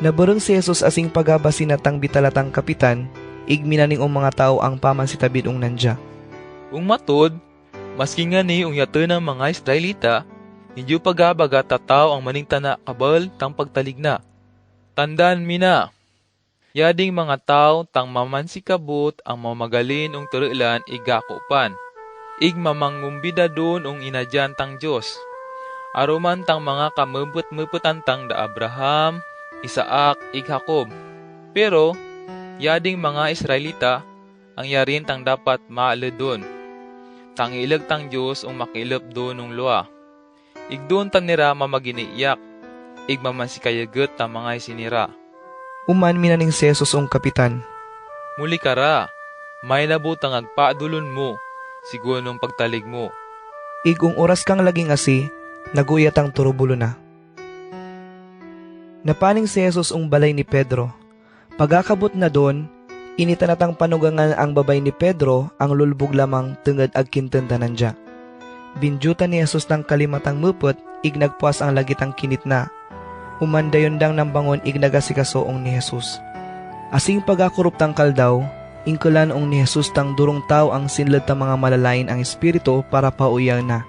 [SPEAKER 1] Naburong si Jesus asing pagabasin na tang bitalatang kapitan, igminaning ang mga tao ang paman si tabid ung nandya.
[SPEAKER 9] Ung matod, maski nga ni ung yato ng mga Israelita, hindi pagabaga tataw ang maningtana kabal tang pagtaligna. Tandaan mina, yading mga tao tang mamansikabot ang mamagalin ung turulan igakupan. Ig mamangumbida doon ung inadyan tang Diyos. Aruman tang mga kamuput-muputan tang da Abraham, Isaac, Jacob. Pero, yading mga Israelita, ang yarin tang dapat maala doon. Tang ilag tang Diyos ung makilap doon ung luwa. Ig doon tan nira mamaginiiyak. Ig mamansikayagot ta mga isinira.
[SPEAKER 1] Uman minaning si Jesus ang kapitan.
[SPEAKER 9] Muli kara, may nabutang agpaadulon mo, sigunong pagtalig mo.
[SPEAKER 1] Igong oras kang laging asi, naguyat ang turubulo na. Napaning si Jesus ang balay ni Pedro. Pagakabot na doon, initanatang panugangan ang babay ni Pedro ang lulbog lamang tungad agkinten tanandya. Bindyutan ni Jesus ng kalimatang mupot, ignagpuas ang lagitang kinit na. Umandayondang ng bangon ignagasikasoong ni Jesus. Asing pagakurup tang kaldaw, ingkulan ong ni Jesus tang durong tao ang sinlad ta mga malalain ang espiritu para pauyang na.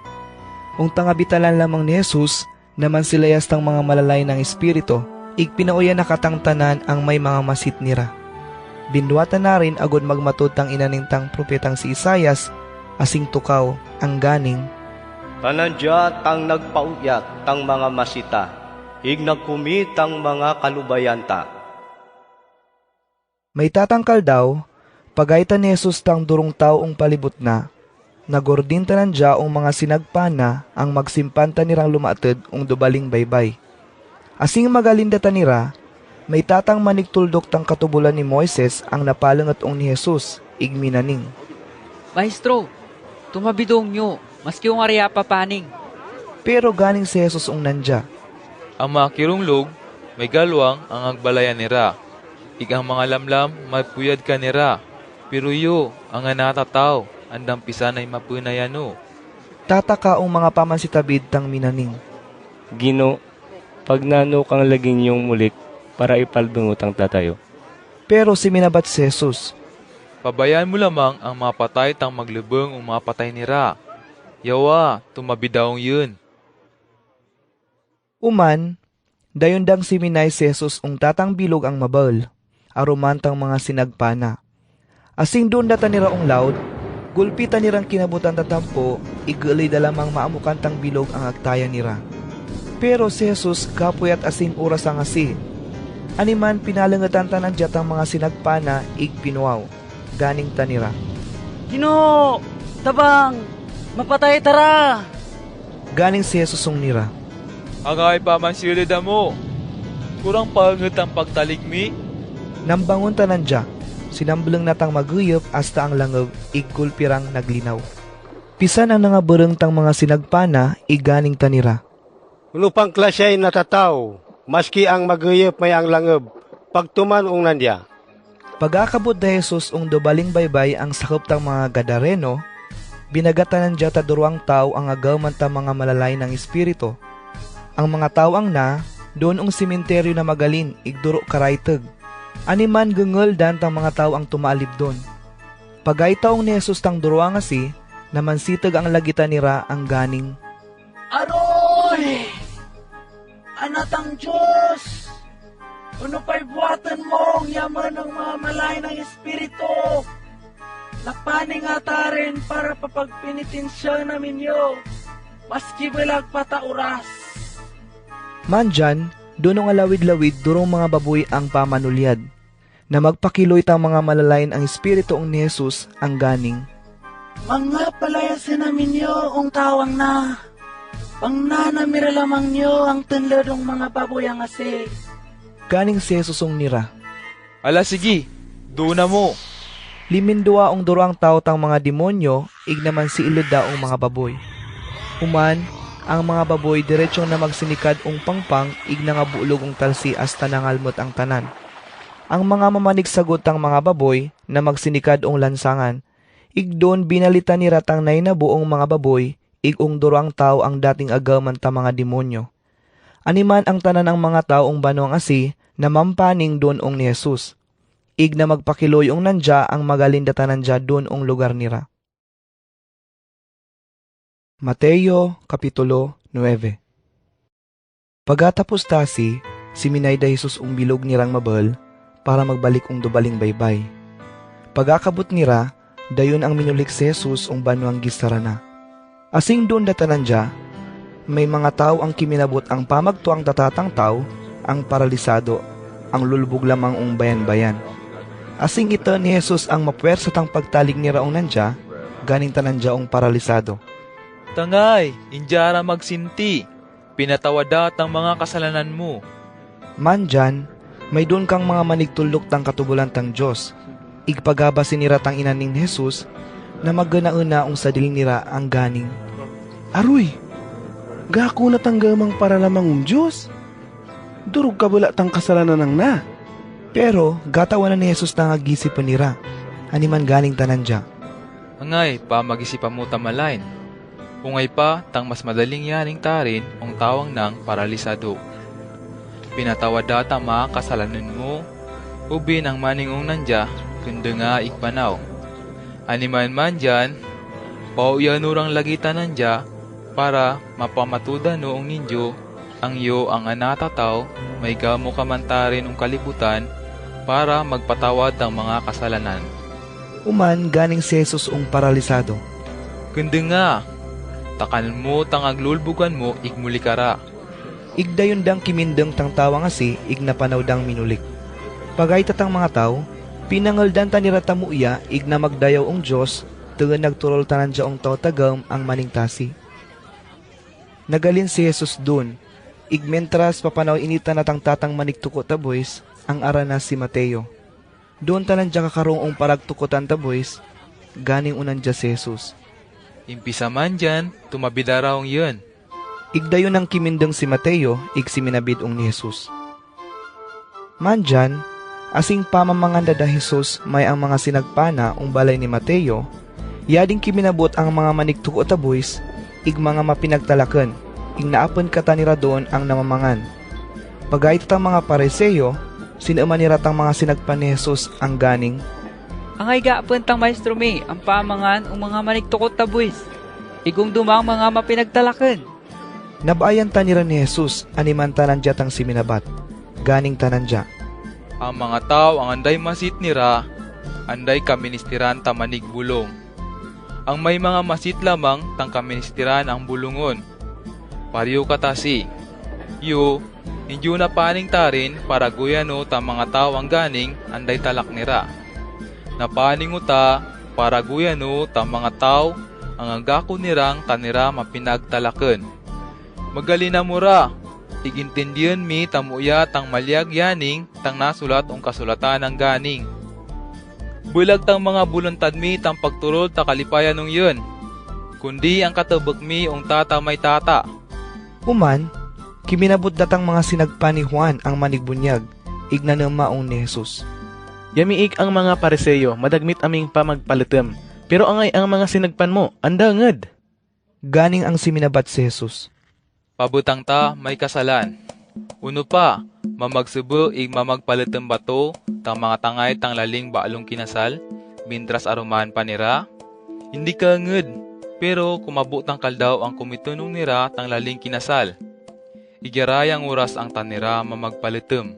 [SPEAKER 1] Ung tangabitalan lamang ni Jesus, naman silayas tang mga malalain ng espiritu, igpinauyan na katangtanan ang may mga masit nira. Binduatan na rin agod magmatod tang inaning tang propetang si Isayas, asing tukaw, ang ganing.
[SPEAKER 6] Tanandya tang nagpauyat tang mga masita, ig nagkumit tang mga kalubayanta.
[SPEAKER 1] May tatangkal daw, pagayta ni Jesus tang durong taong palibot na, nagordin tanandya ang mga sinagpana ang magsimpanta nirang lumatid ung dubaling baybay. Asing magalinda tanira, may tatang manigtuldok tang katubulan ni Moises ang napalangat ong ni Jesus, igminaning.
[SPEAKER 10] Maestro, tumabidong nyo, maski yung arya papaning.
[SPEAKER 1] Pero ganing si Jesus ung nandya.
[SPEAKER 9] Ang mga kirunglog, may galwang ang agbalayan nira. Igang mga lamlam, mapuyad ka nira. Pero yo, ang anatataw, andang pisanay mapunayano.
[SPEAKER 1] Tataka ang mga pamansitabid tang minaning.
[SPEAKER 11] Gino, pag nano kang laging yung mulik para ipalbungutang tatayo.
[SPEAKER 1] Pero si minabat si Jesus.
[SPEAKER 9] Pabayaan mo lamang ang mga patay tang maglubong ang mga patay nira. Yawa, tumabidaong yun.
[SPEAKER 1] Uman, dayondang si minay si Jesus ung tatang bilog ang mabal, arumantang mga sinagpana. Asing doon data nira ung loud, gulpitan nirang kinabutan tatampo, igulay da lamang maamukan tang bilog ang agtaya nira. Pero si Jesus kapuyat asing oras ang asi. Animan pinalangatan tanan jatang mga sinagpana, igpinuaw, ganing tanira.
[SPEAKER 10] Gino, tabang, mapatay tara.
[SPEAKER 1] Ganing si Jesus ung nira.
[SPEAKER 9] Angay pa man silida mo. kurang pangat ang pagtaligmi.
[SPEAKER 1] Nambangon tanan dya, sinambleng natang maguyop hasta ang langob igkulpirang naglinaw. Pisan ang nangabereng tang mga sinagpana iganing tanira.
[SPEAKER 12] Unupang klasay natataw, maski ang maguyop may ang langab, pagtuman ong nandya.
[SPEAKER 1] Pagakabot da Jesus ung dobaling baybay ang sakop tang mga Gadareno, binagatanan dya taduruang tao ang agaman ta mga malalay ng espiritu. Ang mga tao ang na, doon ung simenteryo na magalin, igduro karaytag. Animan gengel dan tang mga tao ang tumaalib doon. Pagay taong ni Jesus tang duruang asi, naman sitag ang lagitan nira ang ganing.
[SPEAKER 8] Aroy! Anatang Diyos! Ano pa'y buhatan mo ang yaman ng mga malay ng espiritu? Lakpaning ata rin para papagpinitin siya namin yo, maski bilag patauras.
[SPEAKER 1] Mandyan, doon ang alawid-lawid durong mga baboy ang pamanulyad, na magpakiloy tang mga malalain ang espiritu ni Jesus ang ganing.
[SPEAKER 8] Mga palayasin namin yo ang tawang na, pang nanamira lamang nyo ang tunlodong mga baboy ang asi.
[SPEAKER 1] Ganing si Jesus ang nira.
[SPEAKER 9] Ala sige, doon na mo.
[SPEAKER 1] Limindua ang duruang tao tang mga demonyo, ignaman si ilida ang mga baboy. Human, ang mga baboy diretsong na magsinikad ung pangpang, igna nga buulog ung talsi hasta nangalmot ang tanan. Ang mga mamanig sagot ang mga baboy na magsinikad ung lansangan, igdon binalitan ni ratang nainabuong mga baboy, igong duruang tao ang dating agaman ta mga demonyo. Animan ang tanan ng mga tao ung banong asi, na mampaning doon ung ni Jesus. Ig na magpakiloy ung nandya ang magalindatanan dya doon ung lugar nira. Mateo Kapitulo 9. Pagkatapos tasi, siminay da Jesus ung bilog nirang mabal para magbalik ung dubaling baybay. Pagkakabot nira, dayon ang minulik si Jesus ung banuang gisarana. Asing doon datanan dya, may mga tao ang kiminabot ang pamagtuang tatatang tao, ang paralisado, ang lulubog lamang ung bayan-bayan. Asing ito ni Jesus ang mapwersa tang pagtalig ni raong nandya, ganing tanan dya ung paralisado.
[SPEAKER 9] Tangay, indyara magsinti, pinatawadat ang mga kasalanan mo.
[SPEAKER 1] Mandyan, may doon kang mga manigtulok tang katubulan tang Diyos. Igpagaba sinira tang inaning ni Jesus, na magganauna ung sadiling nira ang ganing.
[SPEAKER 3] Aroy! Gako na tanggamang para lamang Diyos. Durog ka bala tang kasalanan ng na.
[SPEAKER 1] Pero gatawan na ni Jesus na agisipan nira, animan ganing tanan dya.
[SPEAKER 9] Angay, pa mag-isipan mo tamalain. Ungay pa, tang mas madaling yaning tarin ang tawang ng paralisado. Pinatawad ang mga kasalanan mo, ubin ang maningong nandya, kundi nga ikpanaw. Animan man dyan, pauyanurang lagitan nandya, para mapamatuda noong ninyo, ang iyo ang anatataw, may gamo kamantarin ang kalibutan, para magpatawad ang mga kasalanan.
[SPEAKER 1] Uman ganing si Jesus ung paralisado.
[SPEAKER 9] Kundi nga, takan mo tang aglulbugan mo, igmuli kara.
[SPEAKER 1] Igdayon dang kimindeng tang tawang asi, ignapanaw dang minulik. Pagay tatang mga tao, pinangaldan tanirata mo iya, igna magdayaw ong Diyos, tungan nagturol tanan dya ong tao tagam ang maningtasi. Nagalin si Jesus dun, igmentras papanaw inita na tang tatang manigtuko taboys, ang arana si Mateo. Doon tanan dya kakarong ong paragtukutan taboys, ganing unan dya si Jesus.
[SPEAKER 9] Impisa man dyan, tumabida raong yun.
[SPEAKER 1] Igdayon ng kimindeng si Mateo, igsiminabid ong ni Jesus. Mandyan, asing pamamanganda da Jesus may ang mga sinagpana ong balay ni Mateo, yading kiminabot ang mga manigtuko taboys, ig mga mapinagtalaken, ig naapan katanira doon ang namamangan. Pagayt ang mga Pariseo, sinuman niratang mga sinagpan ni Jesus ang ganing.
[SPEAKER 10] Ang ay gaapon tang maestro mi, ang pamangan o mga manigtukot tabuis. Igong dumang mga mapinagtalaken.
[SPEAKER 1] Nabayan tanira ni Jesus, animan tanan dya tang siminabat, ganing tanan dya.
[SPEAKER 9] Ang mga tao ang anday masit nira, anday kaministiran ta manigbulong. Ang may mga masit lamang tang kaministiran ang bulungon. Pariyo katasi, yu, indyo na paning tarin para guyano ta mga tao ang ganing anday talak nira. Napaning uta para guyano ta mga tao ang agako nirang tanira mapinagtalaken. Magalina mura, igintindihan mi tamuya tang malyag yaning tang nasulat ong kasulatan ng ganing. Bulag tang mga buluntad mi tang pagturod ta kalipayan nung yun, kundi ang katabak mi ong tata may tata.
[SPEAKER 1] Human, kiminabot datang mga sinagpa ni Juan ang manigbunyag, ignanamaong ni Jesus.
[SPEAKER 13] Yamiik ang mga Pariseyo, madagmit aming pamagpalitem. Pero angay ang mga sinagpan mo, andangad.
[SPEAKER 1] Ganing ang siminabat si Jesus.
[SPEAKER 9] Pabutang ta may kasalan. Uno pa, mamagsubo ig mamagpalitem bato tang mga tangay tang laling baalong kinasal, mintras aruman panira. Hindi ka nged, pero kumabutang kaldaw ang kumitunong nira tang laling kinasal. Igyarayang oras ang tanira mamagpalitem.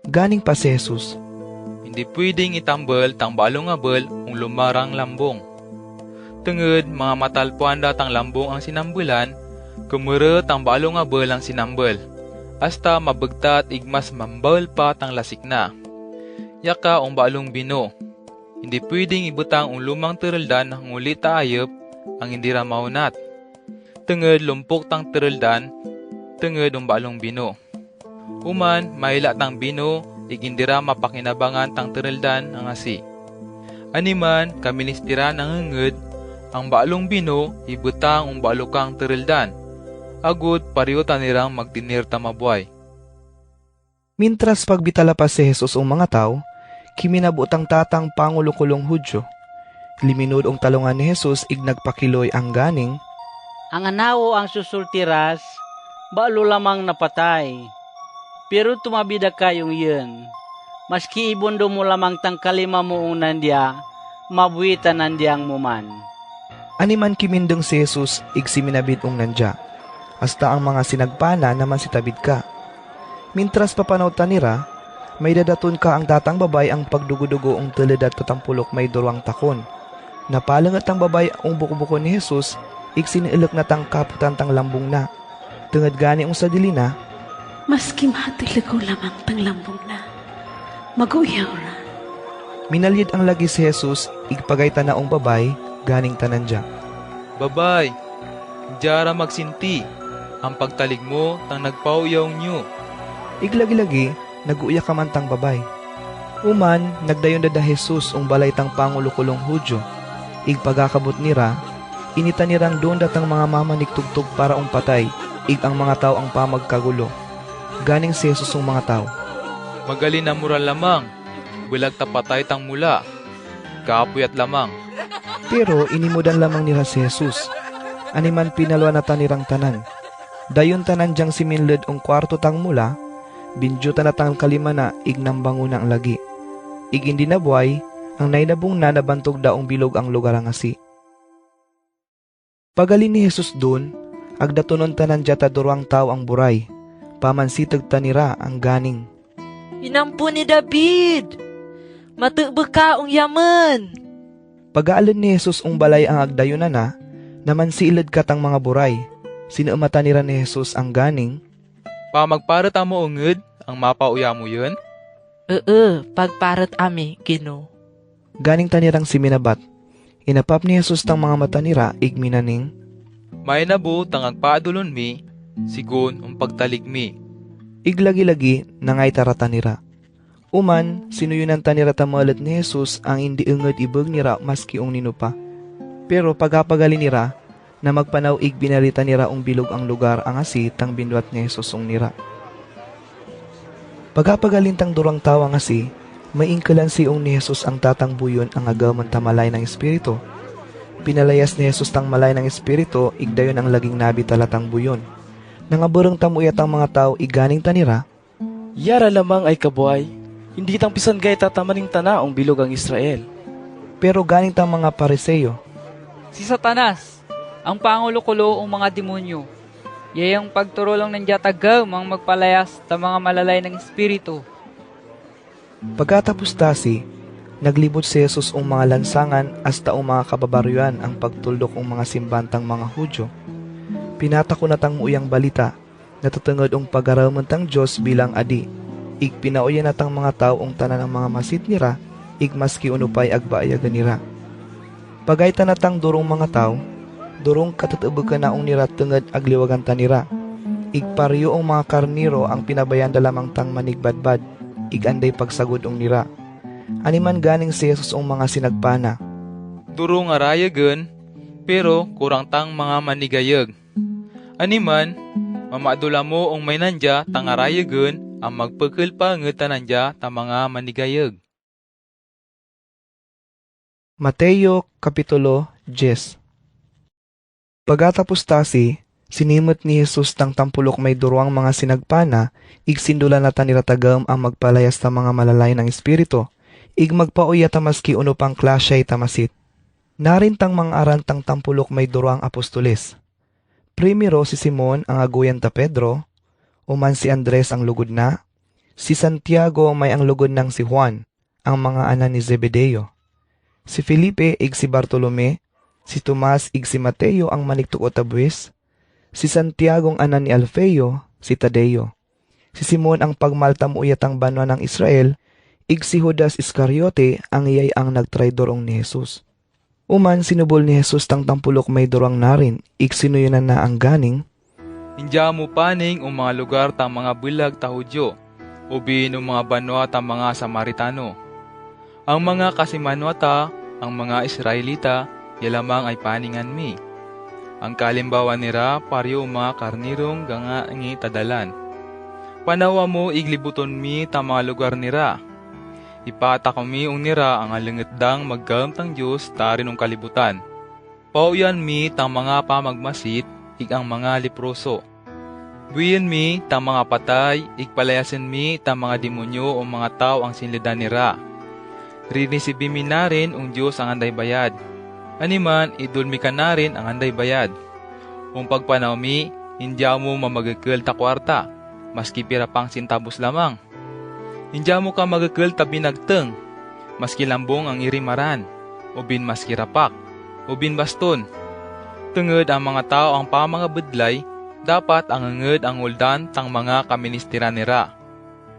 [SPEAKER 1] Ganing pa si Jesus.
[SPEAKER 9] Hindi pwedeng itambal tang balong abel ung lumarang lambong. Tungod mga matalpuan datang lambong ang sinambulan, kumura tang balong abel ang sinambal. Hasta mabagtat igmas mambal pa tang lasik na. Yaka ung balong bino. Hindi pwedeng ibutang ung lumang teraldan ang ulit taayop ang hindi ramaunat. Tungod lumpok tang teraldan, tungod ung balong bino. Uman, maila tang bino, igindira mapakinabangan tang teraldan ang asi. Animan, kaministiran ang hangad, ang baalong bino, ibutang ang baalukang teraldan. Agud, pariyo tanirang magtinir tamabuay.
[SPEAKER 1] Mintras pagbitala pa si Jesus ang mga tao, kiminabutang tatang pangulo-kulong Hudyo. Liminod ang talungan ni Jesus, ignagpakiloy ang ganing.
[SPEAKER 5] Ang anawo ang susultiras, baalo lamang napatay. Pero tumabida kayong yun. Maski ibundo mo lamang tang kalima mo nandiya, mabuitan nandiyang mo man.
[SPEAKER 1] Animan kimindong si Jesus, igsiminabit ong nandya. Hasta ang mga sinagpana naman si tabid ka. Mintras papanaw tanira, may dadaton ka ang datang babay ang pagdugo-dugo ong teledat katampulok may durwang takon. Napalangat ang babay ang buko-buko ni Jesus, igsinilok na tang kaputan tang lambong na. Tungad gani ong sadili na,
[SPEAKER 14] maski mahatilago lamang tang lambong na, maguyaw na.
[SPEAKER 1] Minalyid ang lagi si Jesus, igpagay tanaong babay, ganing tanandya.
[SPEAKER 9] Babay, diyara magsinti, ang pagtalig mo tang nagpauyaw nyo.
[SPEAKER 1] Iglagi-lagi, naguya ka man tang babay. Uman, nagdayon dada Jesus ung balay tang pangulo-kulong Hudyo. Igpagakabot nira, inita nirang doon datang mga mamaniktugtog para ung patay, ig ang mga tao ang pamagkagulo. Ganing si Jesus ang mga tao.
[SPEAKER 9] Magalin na mural lamang, bulag tapatay tang mula, kaapuyat lamang.
[SPEAKER 1] Pero inimudan lamang nila si Jesus. Animan pinalwa na tanirang tanan. Dayon tanan diyang siminled ang kwarto tang mula, binjutan na tang kalima na ignambango na ang lagi. Igindi na buhay, ang nainabong na nabantog daong bilog ang lugar ang asi. Pagalin ni Jesus doon, agdatunon tanan diyata durwang tao ang buray, pamansitag tanira ang ganing.
[SPEAKER 15] Inampun ni David! Matubakaong yaman!
[SPEAKER 1] Pagaalan ni Jesus ung balay ang agdayon na, naman silid katang mga buray. Sinuumata nira ni Jesus ang ganing.
[SPEAKER 9] Pamagparat mo unged, ang mapauya mo yun?
[SPEAKER 15] Pagparat ami, Gino.
[SPEAKER 1] Ganing tanirang siminabat. Inapap ni Jesus tang mga mata nira, igminaning.
[SPEAKER 9] May nabu tang agpaadulon mi, sigun ang pagtalig mi.
[SPEAKER 1] Iglagi-lagi nangay tarata nira. Uman, sinuyunan tanira tamalat ni Jesus ang hindi unged ibag nira maski ong ninupa. Pero pagapagali nira, na magpanaw binalita nira ong bilog ang lugar ang asi tang binduat ni Jesus ong nira. Pagapagalintang durang tawa nga si, may ingkalan si ong ni Jesus ang tatang buyon ang agaman tamalay ng Espiritu. Pinalayas ni Jesus tang malay ng Espiritu, igdayon ang laging nabi talatang buyon. Nangaburang tamuyat ang mga tao iganing tanira.
[SPEAKER 13] Yara lamang ay kabuay, hindi tang pisan gay tatamaning tanaong bilog ang Israel.
[SPEAKER 1] Pero ganing tang mga Pariseyo.
[SPEAKER 10] Si Satanas, ang pangulo-kulo ng mga demonyo. Yayang pagturulong ng jatagaw mang magpalayas ta mga malalay ng espiritu.
[SPEAKER 1] Pagkatapos tasi, naglibot si Jesus ang mga lansangan hasta ang mga kababaryuan ang pagtuldok ng mga simbantang mga Hudyo. Pinatako na tang muuyang balita, natutungod ang pag-araman tang Diyos bilang adi. Igpinauyan na tang mga tao ang tanan ng mga masit nira, igmaski unupay agbayagan nira. Pagayta na tang durong mga tao, durong katutubo ka na ang nira tungod agliwagan tanira. Igparyo ang mga karniro ang pinabayan da lamang tang manigbadbad, iganday pagsagod ong nira. Animan ganing si Jesus ang mga sinagpana.
[SPEAKER 9] Duro nga rayagen, pero kurang tang mga manigayag. Animan, mamadula mo ang may nandya tang rayagen ang magpekil pa ngeta nandya ta mga manigayag.
[SPEAKER 1] Mateo Kapitulo 10. Pagkatapos tasi, sinimot ni Jesus tang tampulok may duruang mga sinagpana, igsindula na taniratagam ang magpalayas ta mga malalay ng espiritu, ig magpauya ta maski uno pang klasyay tamasit. Narin tang mga arantang tampulok may duruang apostoles. Primero si Simon ang aguyan ta Pedro, uman si Andres ang lugod na, si Santiago may ang lugod ng si Juan, ang mga anak ni Zebedeo. Si Felipe ig si Bartolome, si Tomas ig si Mateo ang maniktuko ta buwis, si Santiago ang anak ni Alfeo, si Tadeo. Si Simon ang pagmaltam uyatang banwa ng Israel, ig si Judas Iscariote ang iyay ang nagtraidorong ni Jesus. Uman sinubol ni Jesus tang tampulok may durang narin, ig sinuyunan na ang ganing.
[SPEAKER 9] Indya mo paning ang mga lugar tang mga bulag ta Hudyo, ubi ng mga banwa tang mga Samaritano. Ang mga kasimanwata, ang mga Israelita, yalamang ay paningan mi. Ang kalimbawa nira paryo mga karnirong ganga ngi tadalan. Panawa mo iglibuton mi ta mga lugar nira. Ipata kami ung nira ang alengitdang maggam tang Diyos tarin ng kalibutan. Pauyan mi tang mga pamagmasit, ig ang mga leproso. Buyan mi tang mga patay, igpalayasin mi tang mga demonyo o mga tao ang sinlidan nira. Rinisibi mi na rin ang Diyos ang anday bayad. Animan, idulmi ka na rin ang anday bayad. Kung pagpanaw mi, indya mo mamagakil ta kwarta, maski pira pang sintabos lamang. Indya mo ka magakil ta binagteng, maski lambong ang irimaran, ubin maski rapak, ubin baston. Tungod ang mga tao ang pamangabudlay, dapat ang anged ang uldan tang mga kaministiran nira.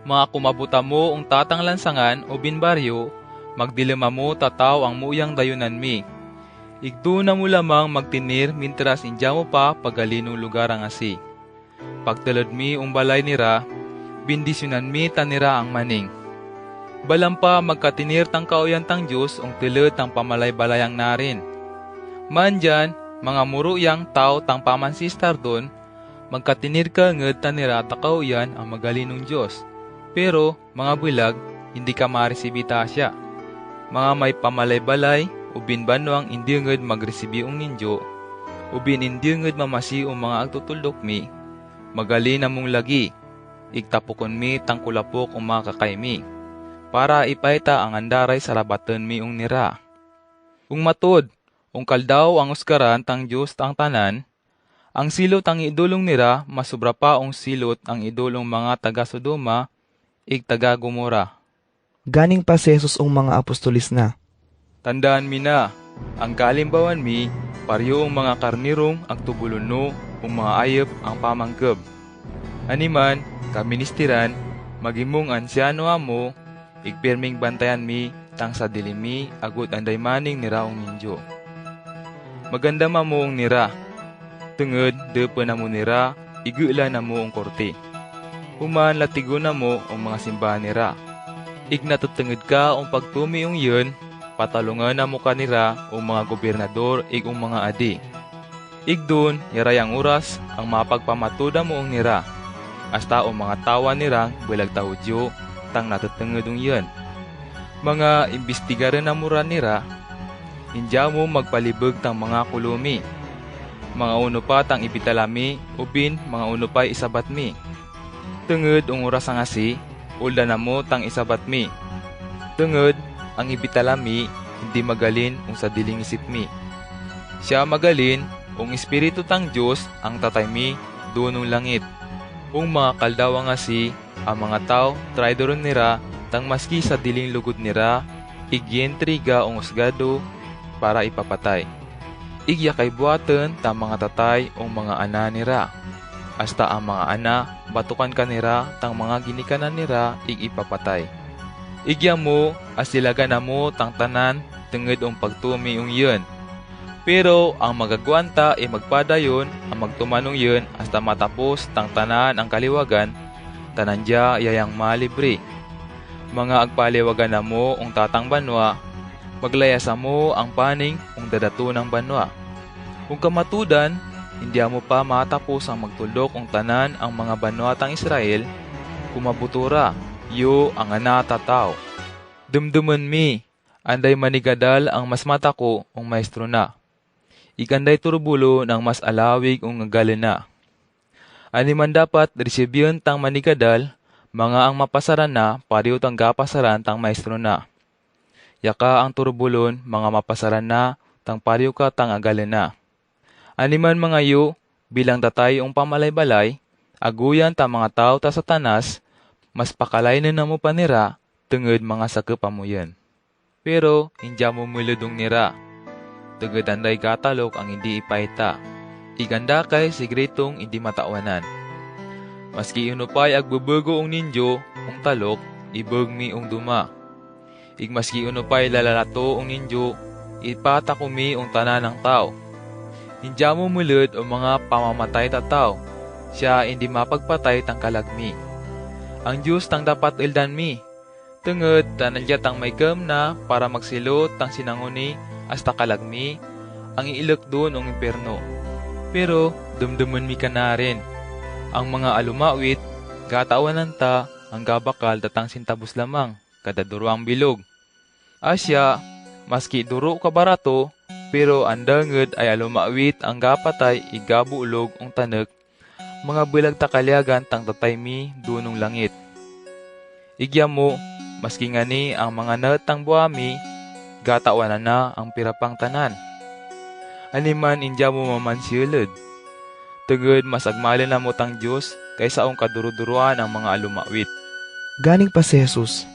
[SPEAKER 9] Mga kumabuta mo ang tatang lansangan o binbaryo, magdilima mo tataw ang muyang dayunan mi. Igdo na mo lamang magtinir mintras indya mo pa pagalinong lugar ang asi. Pagtalod mi ang balay nira, bindisyonan mi tanira ang maning. Balang pa magkatinir tang kauyan tang Diyos ang tilod tang pamalay-balayang narin. Mandyan, mga muruyang tao tang pamansistar doon, magkatinir ka nged tanira ta kauyan ang magalinong Diyos. Pero, mga bulag, hindi ka maresibita siya. Mga may pamalay-balay, ubin banwang hindi nged magresibi ang ninyo, ubin hindi nged mamasi ang mga agtutulok mi, magali na mong lagi, igtapukon mi tang kulapok ang mga kakaymi, para ipayta ang andaray sa rabatan mi ang nira. Kung matod, kung kaldaw ang uskaran tang Diyos tang tanan, ang silot ang idulong nira, masubra pa ang silot ang idulong mga taga-Sodoma, ig taga-Gomora.
[SPEAKER 1] Ganing pa si Jesus ang mga apostolis na.
[SPEAKER 9] Tandaan mi na, ang kalimbawan mi, paryo ang mga karnirong agtubulon no, ang mga ayep ang pamangkeb. Animan, kaministiran, magimong ansyano amo, igpirming bantayan mi, tang sa dilimi, agud anday maning niraong ninyo. Maganda mamuong nira, tungod depo na mo nira, igula na mo ang korte. Human latigo na mo ang mga simbahan nira. Ignatutungod ka ang pagtumi yung yun, patalungan na mo kanira ang mga gobernador ig ang mga adi. Igdun, irayang oras ang mapagpamatuda mo ang nira. Hasta ang mga tawa nirang bulag tahudyo, tang natutungod yung yun. Mga imbestigaran na mura nira, indya mo magpalibog tang mga kulumi. Mga uno pa tang ibitalami, ubin mga uno pa isabat mi. Tungod ang oras ang asi, ulda na mo tang isabat mi. Tungod, ang ibitalami, hindi magalin ang sa diling isip mi. Siya magalin, ang Espiritu tang Diyos ang tatay mi, dunong langit. Ang mga kaldawa nga si, ang mga tao, traidoron nira, tang maski sa diling lugod nira, igyentriga ang usgado, para ipapatay. Igya kay buhaten ta mga tatay ang mga ana nira. Hasta ang mga ana, batukan kanira, tang mga ginikanan nira, ipapatay. Igya mo, asilaga na mo, tang tanan, tungod ang pagtumi yung yun. Pero ang magagwanta ay magpadayon ang magtumanong yun hasta matapos tang tanan ang kaliwagan, tanandya yayang malibre. Mga agpaliwagan na mo ang tatang banwa, maglayasa mo ang paning ang dadato ng banwa. Kung kamatudan, hindi mo pa matapos ang magtuldok ang tanan ang mga banwatang Israel, kumabutura, yo ang anata tao. Dumduman mi, anday manigadal ang mas mata ko ang maestro na. Ikanday turbulo ng mas alawig ang galena. Animan dapat resibyon tang manigadal, mga ang mapasaran na, pariw tang gapasaran tang maestro na. Yaka ang turbulon, mga mapasaran na, tang pariw ka tang agalena. Animan mga yu, bilang tatay ang pamalay-balay, aguyan ta mga tao ta satanas, mas pakalay na mo panira, tungod mga sakapamuyan. Pero, hindi mo muludong nira. Tungod anday katalok ang hindi ipahita. Iganda kay sigretong hindi matawanan. Maski unupay agbubugo ang ninyo, ang talok, ibug mi ang duma. Igmaski unupay lalalato ang ninyo, ipatakumi ang tanan ng tao. Hindi mo mulod ang mga pamamatay ta tao, siya hindi mapagpatay tang kalagmi. Ang Diyos tang dapat ildan mi. Tungod, tanalya tang may gam na para magsilot tang sinanguni hasta kalagmi, ang iilok doon ang imperno. Pero, dumduman mi ka na rin. Ang mga alumawit, gatawanan ta, ang gabakal datang sintabos lamang, kada duro ang bilog. Asya, maski duro ka barato, pero andanged ay alumawit ang gapatay igabulog ang tanek, mga bilag takalyagan tang tatay mi dunong langit. Igya mo, maski ngani ang mga natang buami, gatawanan na ang pirapang tanan. Animan indya mo mamansilid. Tugod mas agmalin na mo tang Diyos kaysa ang kaduruduruan ang mga alumawit.
[SPEAKER 1] Ganing pa si Jesus.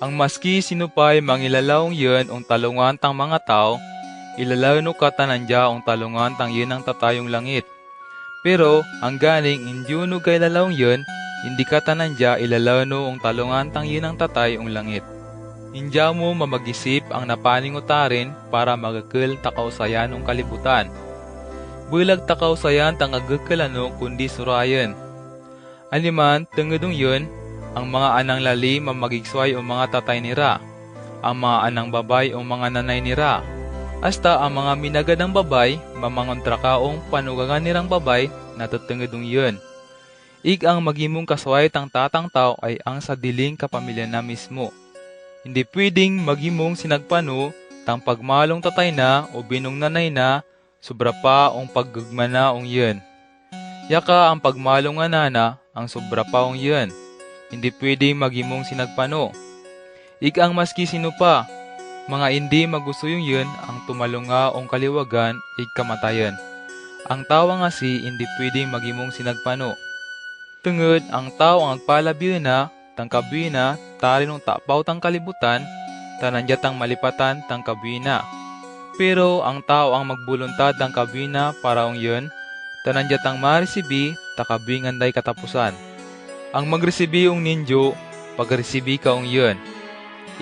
[SPEAKER 9] Ang maski sinupay mangilalaong yun ang talungan tang mga tao, ilalaw no katanandya ang talungan tang yun ang tatayong langit. Pero ang ganing hindi no kay lalawong yun, hindi katanandya ilalaw no ang talungan tang yun ang tatayong langit. Hindi mo mamagisip ang napaningutarin para magakil takaw sayan ng kalibutan. Bulag takaw sayan tang agakalanong kundi surayan. Aliman, tungudong yun, ang mga anang lali mamagigsway o mga tatay nira, ang mga anang babay o mga nanay nira. Hasta ang mga minagadang babay, mamangontra kaong panugangan nirang babay, natutungudong yun. Ig ang magimong kasway tang tatang tao ay ang sa diling kapamilya na mismo. Hindi pwedeng magimong sinagpano, tang pagmalong tatay na o binong nanay na, sobra pa ang paggugma na ong yun. Yaka ang pagmalong anana, ang sobra pa ong yun. Hindi pwedeng magimong sinagpano. Ang maski sino pa, mga hindi magusuyong yun, ang tumalunga ong kaliwagan, kamatayan. Ang tao nga si hindi pwedeng magimong sinagpano. Tungod ang tao ang agpalabiyo na, tang kabuy na, tari nung tapaw tang kalibutan, tanandya tang malipatan tang kabuy na. Pero ang tao ang magbuluntad tang kabuy na paraong yun, tanandya tang maresibi, takabuy nganday katapusan. Ang magresibi yung ninyo, pagresibi ka yung yun.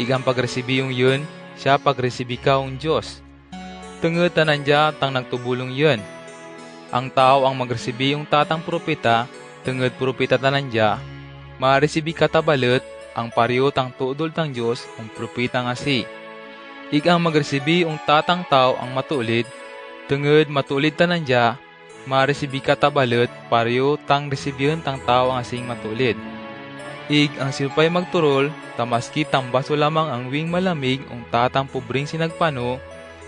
[SPEAKER 9] Igang pagresibi yung yun, siya pagresibi ka yung Diyos. Tungod tanandya tang nagtubulong yun. Ang tao ang magresibi yung tatang propeta, tungod propeta tanandya, maresibi katabalot ang pariyo tang tuodol tang Diyos ang propeta nga si. Igang magresibi ang tatang tao ang matulid, tungod matulid tanandya, maresibi katabalot pariyo tang resibyon tang tao ang asing matulid. Ig ang silpay magturol, tamaski tang baso lamang ang wing malamig ang tatang pobring sinagpano,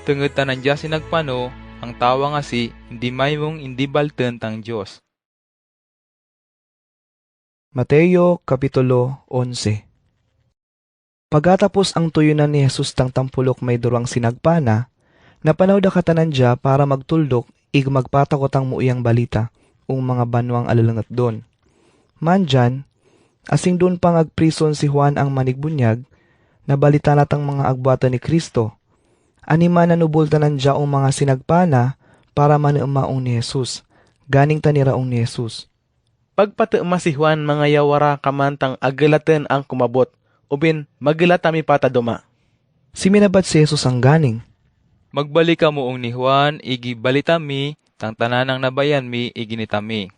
[SPEAKER 9] tungod tanandya sinagpano, ang tao nga si, hindi maymong hindi balten tang Diyos.
[SPEAKER 1] Mateo Kapitulo 11. Pagkatapos ang tuyunan ni Jesus tang tampulok may durang sinagpana, napanaw da katanandya para magtuldok ig magpatakot ang muiyang balita ung mga banwang alalangat doon. Mandyan, asing doon pang agprison si Juan ang manigbunyag, na balita natang mga agbuatan ni Kristo. Anima nanubol tanandya ang mga sinagpana para manumaong ni Jesus. Ganing taniraong ni Jesus.
[SPEAKER 13] Pagpatema si Juan mga yawara kamantang agalaten ang kumabot, ubin magilatami pata duma.
[SPEAKER 1] Si minabat si Jesus ang ganing.
[SPEAKER 9] Magbalik ka mo ni Juan, igi balitami, tang tananang nabayan mi, iginitami.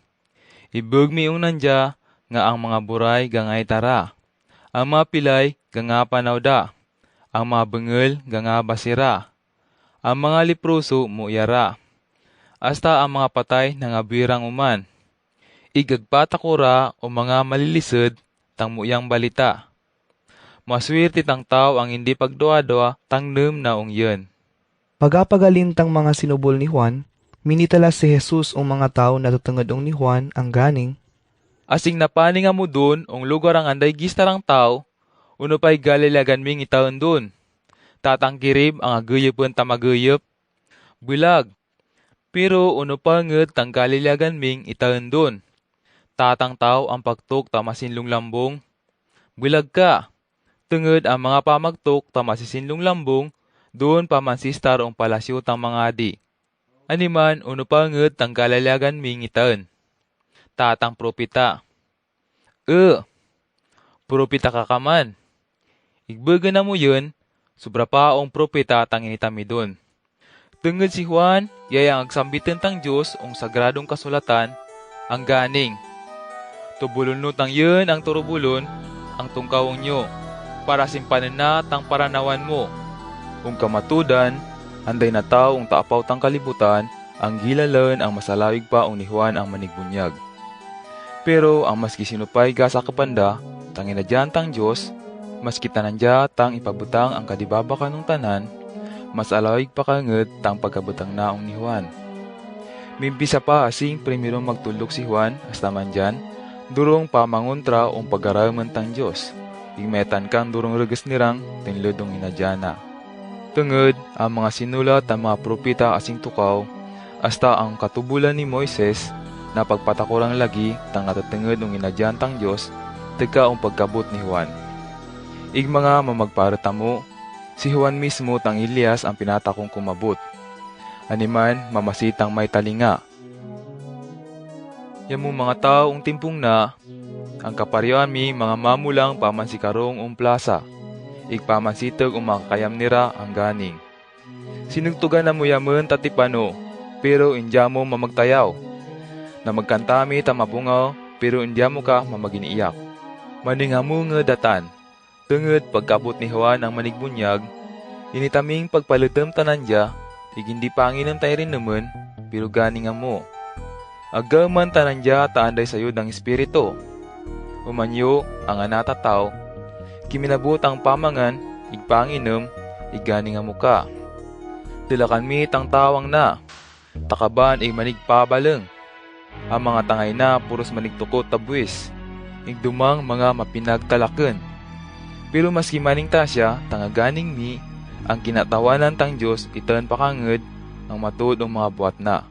[SPEAKER 9] Ibug mi nandya, nga ang mga buray gangay tara. Ang mga pilay, ganga panawda. Ang mga bengel, ganga basira. Ang mga liproso, muyara. Hasta ang mga patay, nangabirang uman. Igagpatakura o mga malilisod, tang muyang balita. Maswerte tang tao ang hindi pagdoa-doa, tang naong yun.
[SPEAKER 1] Pagapagalintang mga sinubol ni Juan, minitala si Jesus o mga tao na tutungod ni Juan ang ganing.
[SPEAKER 9] Asing napani nga mo dun, ang lugar ang anday gistarang tao, uno pa'y galilagan ming itaon dun. Tatangkirib ang aguyupon tamaguyup. Bulag. Pero uno pa nged tang galilagan ming itaon dun. Tatang tao ang pagtuk tamasinlong lambong. Bulag ka. Tungod ang mga pamagtuk tamasisinlong lambong, doon pamansistar ang palasyo tang mga adi. Animan, uno pa nged tang galilagan ming itaon. Tatang propita. Propita ka kaman. Igbaga na mo yun, sobra pa ang propita tang initami dun. Tungod si Juan, yayang agsambitin tang Diyos ang sagradong kasulatan, ang ganing. Tubulon no tang yun ang turubulon, ang tungkawong nyo, para simpanan na tang paranawan mo. Kung kamatudan, anday na tao ang taapaw tang kalibutan, ang gilalan ang masalawig pa ang ni Juan ang manigbunyag. Pero ang maski sinupay gasa kapanda, tang inadyan tang Diyos, maski tanandya tang ipabutang ang kadibabakan ng tanan, mas alawig pa kanged tang pagkabutang naong ni Juan. Mimpisa pa asing primero magtulog si Juan, hasta man dyan, durong pamangontra ang pag-araman tang Diyos. Igmetan kang durong regas nirang, tinlodong inadyana. Tungod ang mga sinulat ang mga propita asing tukaw, hasta ang katubulan ni Moises, na pagpatakurang lagi tang natatengod ng inadyan tang Diyos, tagka ang pagkabot ni Juan. Ig mga mamagparatamo, si Juan mismo tang Elias ang pinatakong kumabot. Animan, mamasitang may talinga. Yamu mga taong timpong na, ang kaparyoan mi mga mamulang pamansikarong plaza. Ig pamansitag makakayam nira ang ganing. Sinugtugan na mo yaman tatipano, pero indya mo mamagtayaw. Na magkantami tamabungaw, pero indya mo ka mamaginiiyak. Maningamu nga datan. Tungod pagkabot ni Juan ang manigbunyag, initaming pagpalitam tanandya, igindi panginom tayo rin naman, pero ganing mo. Agaman tanandya taanday sayo ng espiritu. Umanyo ang anatataw, kiminabot ang pamangan, igpanginom, iganing mo ka. Tilakan mi tang tawang na, takaban ay manigpabaleng. Ang mga tangay na puros manigtukot tabuis, igdumang mga mapinagtalaken. Pero maski maning tasya, tangaganing mi, ang kinatawanan tang Diyos, itan pakanged, ang matod ang mga buhat na.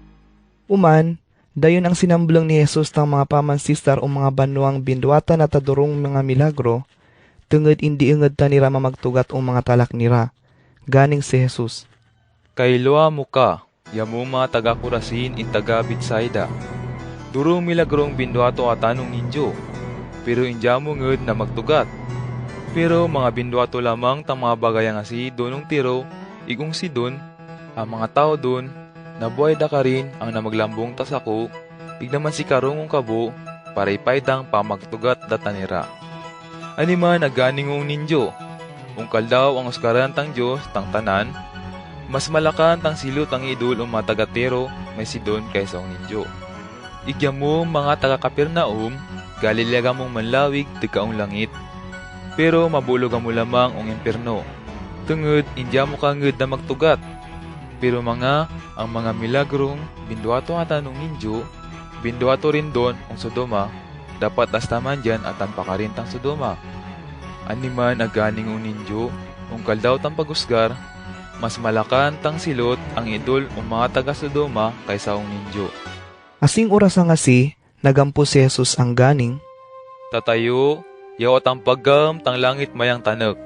[SPEAKER 1] Uman, dayon ang sinamblang ni Jesus tang mga pamansistar o mga banwang bindwatan at tadurong mga milagro, tungod indi inged ta nira mamagtugat o mga talak nira. Ganing si Jesus.
[SPEAKER 9] Kailua mo ka, yamu mga taga-Kurasin in taga-Bitsaida. Durong milagrong bindwato atanong ninyo, pero indya mo nged na magtugat. Pero mga bindwato lamang tang mga bagayang asi donong tiro, igong si don, ang mga tao don, nabuhay da ka rin ang namaglambong tasako, ignaman si karongong kabo, para ipaydang pamagtugat datanira. Animan naganingong ninyo, ungkal daw ang uskaran tang Diyos tang tanan, mas malakan tang silot ang idul o mga tagatero may sidon kaysa ang ninyo. Igya mo mga taga-Kapernaum, galilaga mong manlawig tikaong langit, pero mabulog mo lamang ang imperno. Tungod, indya mo kanged na magtugat. Pero ang mga milagrong bindwato atanong ninyo, bindwato rin doon ang Sodoma, dapat astaman dyan at ang pakarintang Sodoma. Animan aganing ang ninyo, ungkal daw tang pagusgar, mas malakan tang silot ang idol o mga taga-Sodoma kaysa ang ninyo.
[SPEAKER 1] Asing orasang asi, nagampo si Jesus ang ganing.
[SPEAKER 9] Tatayo, yawat ang paggam tang langit mayang tanek.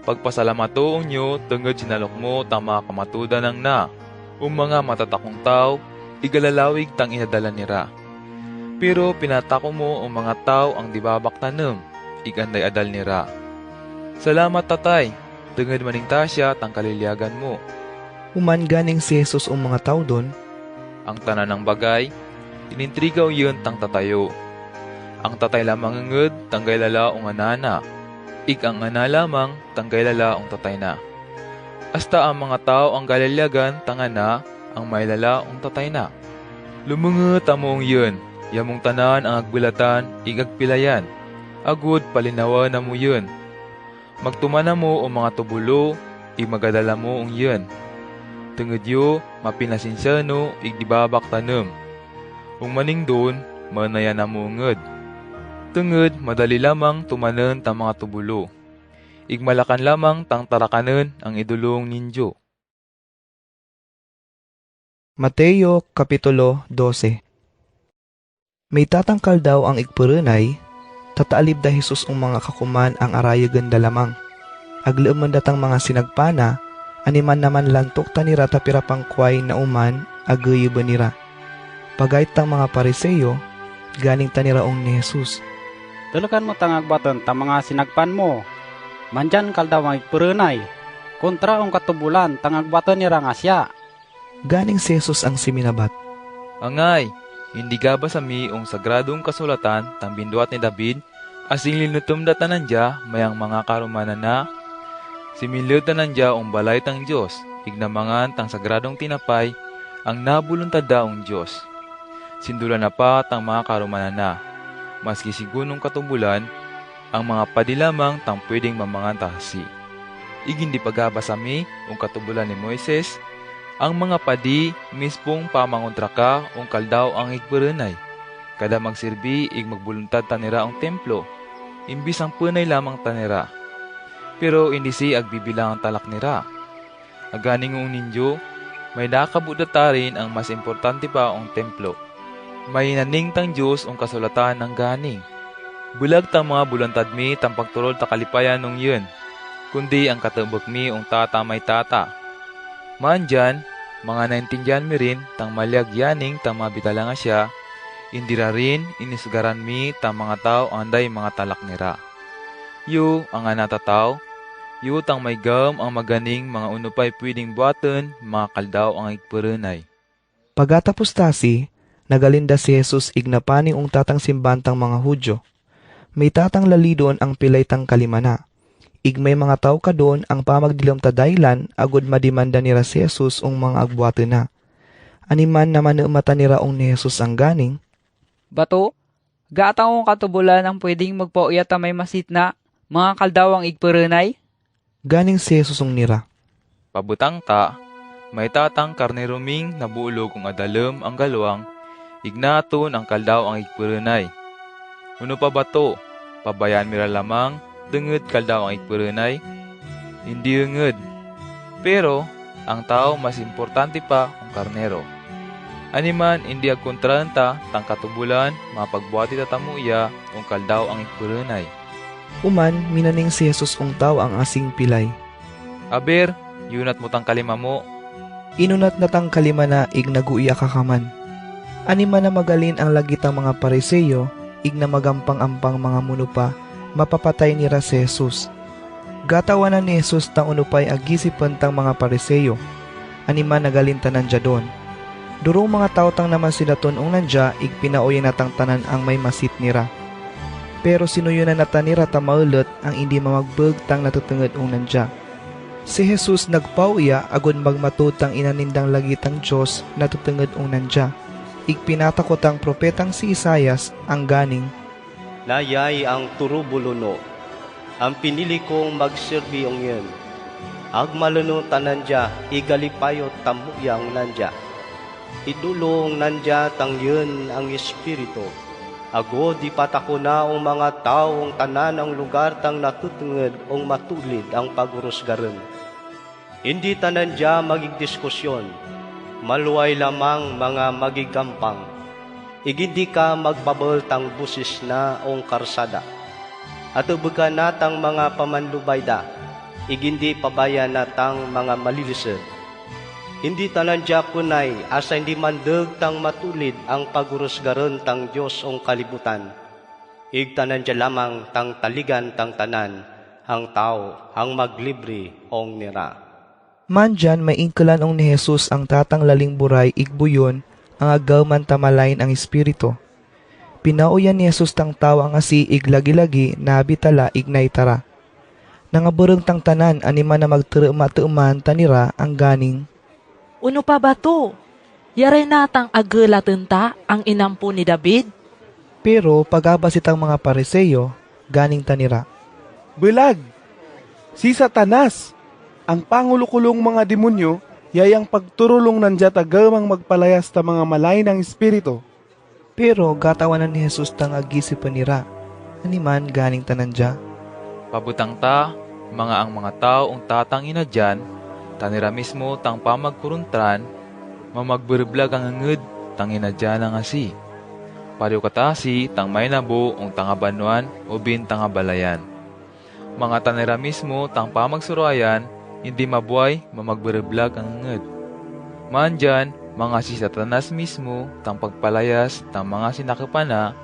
[SPEAKER 9] Pagpasalamato nyo, tungod sinalok mo tang mga kamatudan ng na. Mga matatakong tao, igalalawig tang inadala nira. Pero pinatako mo ang mga tao ang dibabak tanem, iganday adal nira. Salamat tatay, tungod maning tasya tang kaliliagan mo.
[SPEAKER 1] Human ganing si Jesus ang mga tao doon.
[SPEAKER 9] Ang tanan ng bagay, inintrigaw yun tang tatayo. Ang tatay lamang ngud tanggay lala o anana. Ang ana lamang tanggay lala o tatay na. Hasta ang mga tao ang galilyagan tangana ang may lala o tatay na. Lumungot among yun, yamong tanan ang agbulatan, igagpilayan. Agud palinawa na mo yun. Magtumana mo o mga tubulo, magadala mo ang yun. Tungod yo, mapinasinsano, igdibabak tanem. Kung maning doon, manayan na mo ngud. Tungod, madali lamang tumanen tang mga tubulo. Igmalakan lamang tang tarakanen ang idulong ninyo.
[SPEAKER 1] Mateo Kapitulo 12. May tatangkal daw ang igpurenay, tataalib da Jesus ang mga kakuman ang arayagan da lamang. Agleeman datang mga sinagpana, animan naman lantok tanira tapirapang kway na uman, agayuban nira. Pagayt tang mga pariseyo, ganing taniraong ni Jesus.
[SPEAKER 16] Tulukan mo tangagbaton ta mga sinagpan mo. Mandyan kaldaw ang igpurenay. Kontra ang katubulan tangagbaton ni rangasya.
[SPEAKER 1] Ganing si Jesus ang siminabat.
[SPEAKER 9] Angay, hindi ka ba sami ang sagradong kasulatan tang binduat ni David, asing linutom datan nandya mayang mga karumanan na, similyo tanandya ang balay tang Diyos, ignamangan tang sagradong tinapay, ang nabuluntad daong Diyos. Sindulan na pa tang mga karumanan na, maski sigunong katubulan, ang mga padi lamang tang pwedeng mamangan tahasi. Igindi pagabasami ang katubulan ni Moises, ang mga padi mispong pamangontra ka ang kaldaw ang igpurenay. Kada magsirbi, magbuluntad tanira ang templo, imbis ang punay lamang tanira. Pero hindi si agbibilang ang talak nira. Aganing ang ninyo, may nakabudatarin ang mas importante pa ang templo. May naning tang Diyos ang kasulatan ng ganing. Bulag tang mga bulantad mi tang pagturol ta kalipayan nung yun, kundi ang katambok mi ang tata may tata. Mandyan, mga naintindihan mi rin tang malyag yaning tang mabitala nga siya, indira rin inisgaran mi tang mga tao anday mga talak nira. Yu ang anatataw, yu tang may gam ang maganing mga unupay pwedeng buhaton, mga kaldaw ang igpurenay.
[SPEAKER 1] Pagkatapos tasi, nagalinda si Jesus ignapani ung tatang simbantang mga Hudyo. May tatang lalidon ang pilay tang kalimana. Igmay mga tao ka doon ang pamagdilam tadaylan agud madimanda nira si Jesus ung mga agbuhato na. Animan naman mata nira ung ni Jesus ang ganing.
[SPEAKER 10] Bato, gaatang katubulan ang pwedeng magpauyat na may masit na mga kaldawang igpurenay?
[SPEAKER 1] Ganing si Jesus ung nira.
[SPEAKER 9] Pabutang ta, may tatang karneruming nabulo kung adalem ang galwang, ignaton ang kaldaw ang igpurenay. Uno pa bato, pabayan mira lamang, denged kaldaw ang igpurenay? Hindi denged. Pero, ang tao mas importante pa ang karnero. Animan, hindi agkontranta, tang katubulan, mapagbuhati tatamuya, kung kaldaw ang igpurenay.
[SPEAKER 1] Uman, minaning si Jesus ung tao ang asing pilay.
[SPEAKER 9] Aber, yunat mo tang kalima mo.
[SPEAKER 1] Inunat na tang kalima na ignaguiya kakaman. Anima na magalin ang lagitang mga pariseyo, igna magampang-ampang mga munupa, mapapatay nira si Jesus. Gatawanan ni Jesus tang unupay agisipan tang mga pariseyo. Anima nagalinta nandya doon. Durong mga tao tang naman sinaton ung nandya, igpinaoy na tang tanan ang may masit nira. Pero sinuyunan na tanira tamaulot ang hindi mamagbeg tang natutungod ung nandya. Si Jesus nagpauya agon magmatutang inanindang lagitang Diyos natutungod ung nandya. Igpinatakot ang propetang si Isayas ang ganing.
[SPEAKER 6] Nayay ang turubuluno, ang pinili kong magserbi ang yun. Agmaluno tanandya, igalipayot tambuyang nandya. Idulong nandya tang yun ang Espiritu. Ago di patako na ang mga taong tanan ang lugar tang natutungod ang matulid ang pagurusgaran. Hindi tanandya magigdiskusyon, maluway lamang mga magigampang. Igindi ka magbabal tang busis na ong karsada. At ubuga natang mga pamanlubayda, igindi pabaya natang mga malilisod. Hindi tanandya punay, asa hindi mandeg tang matulid ang pagurusgaran tang Diyos ong kalibutan. Igtanandya lamang tang taligan tang tanan, ang tao, ang maglibre ong nira.
[SPEAKER 1] Mandyan may ingkalan ong ni Jesus ang tatang laling buray igbuyon ang agaw man tamalain ang espiritu. Pinauyan ni Jesus tang tawa nga si iglagi-lagi na bitala ignay tara. Nangabureng tang tanan anima na magterema-teeman tanira ang ganing.
[SPEAKER 15] Uno pa ba to? Yaray natang agala tenta ang inampo ni David?
[SPEAKER 1] Pero pagabasitang mga Pariseyo, ganing tanira.
[SPEAKER 3] Bulag! Si Satanas, ang pangulukulong mga demonyo, yayang pagturulong nandya tagamang magpalayas ta mga malay ng espiritu.
[SPEAKER 1] Pero gatawanan ni Jesus tang agisipan nira, animan ganing tanandya.
[SPEAKER 9] Pabutang ta, ang mga tao ang tatang ina dyan, tanira mismo tang pamagkuruntran, mamagberblag ang anged, tang ina dyan ang asi. Pariw katasi, tang may nabo, ang tangabanuan, o bin tangabalayan. Mga tanira mismo, tang pamagsuruayan, hindi mabuhay, mamagberblag ang anged. Mandyan, mga si Satanas mismo, tang pagpalayas, tang mga sinakapana,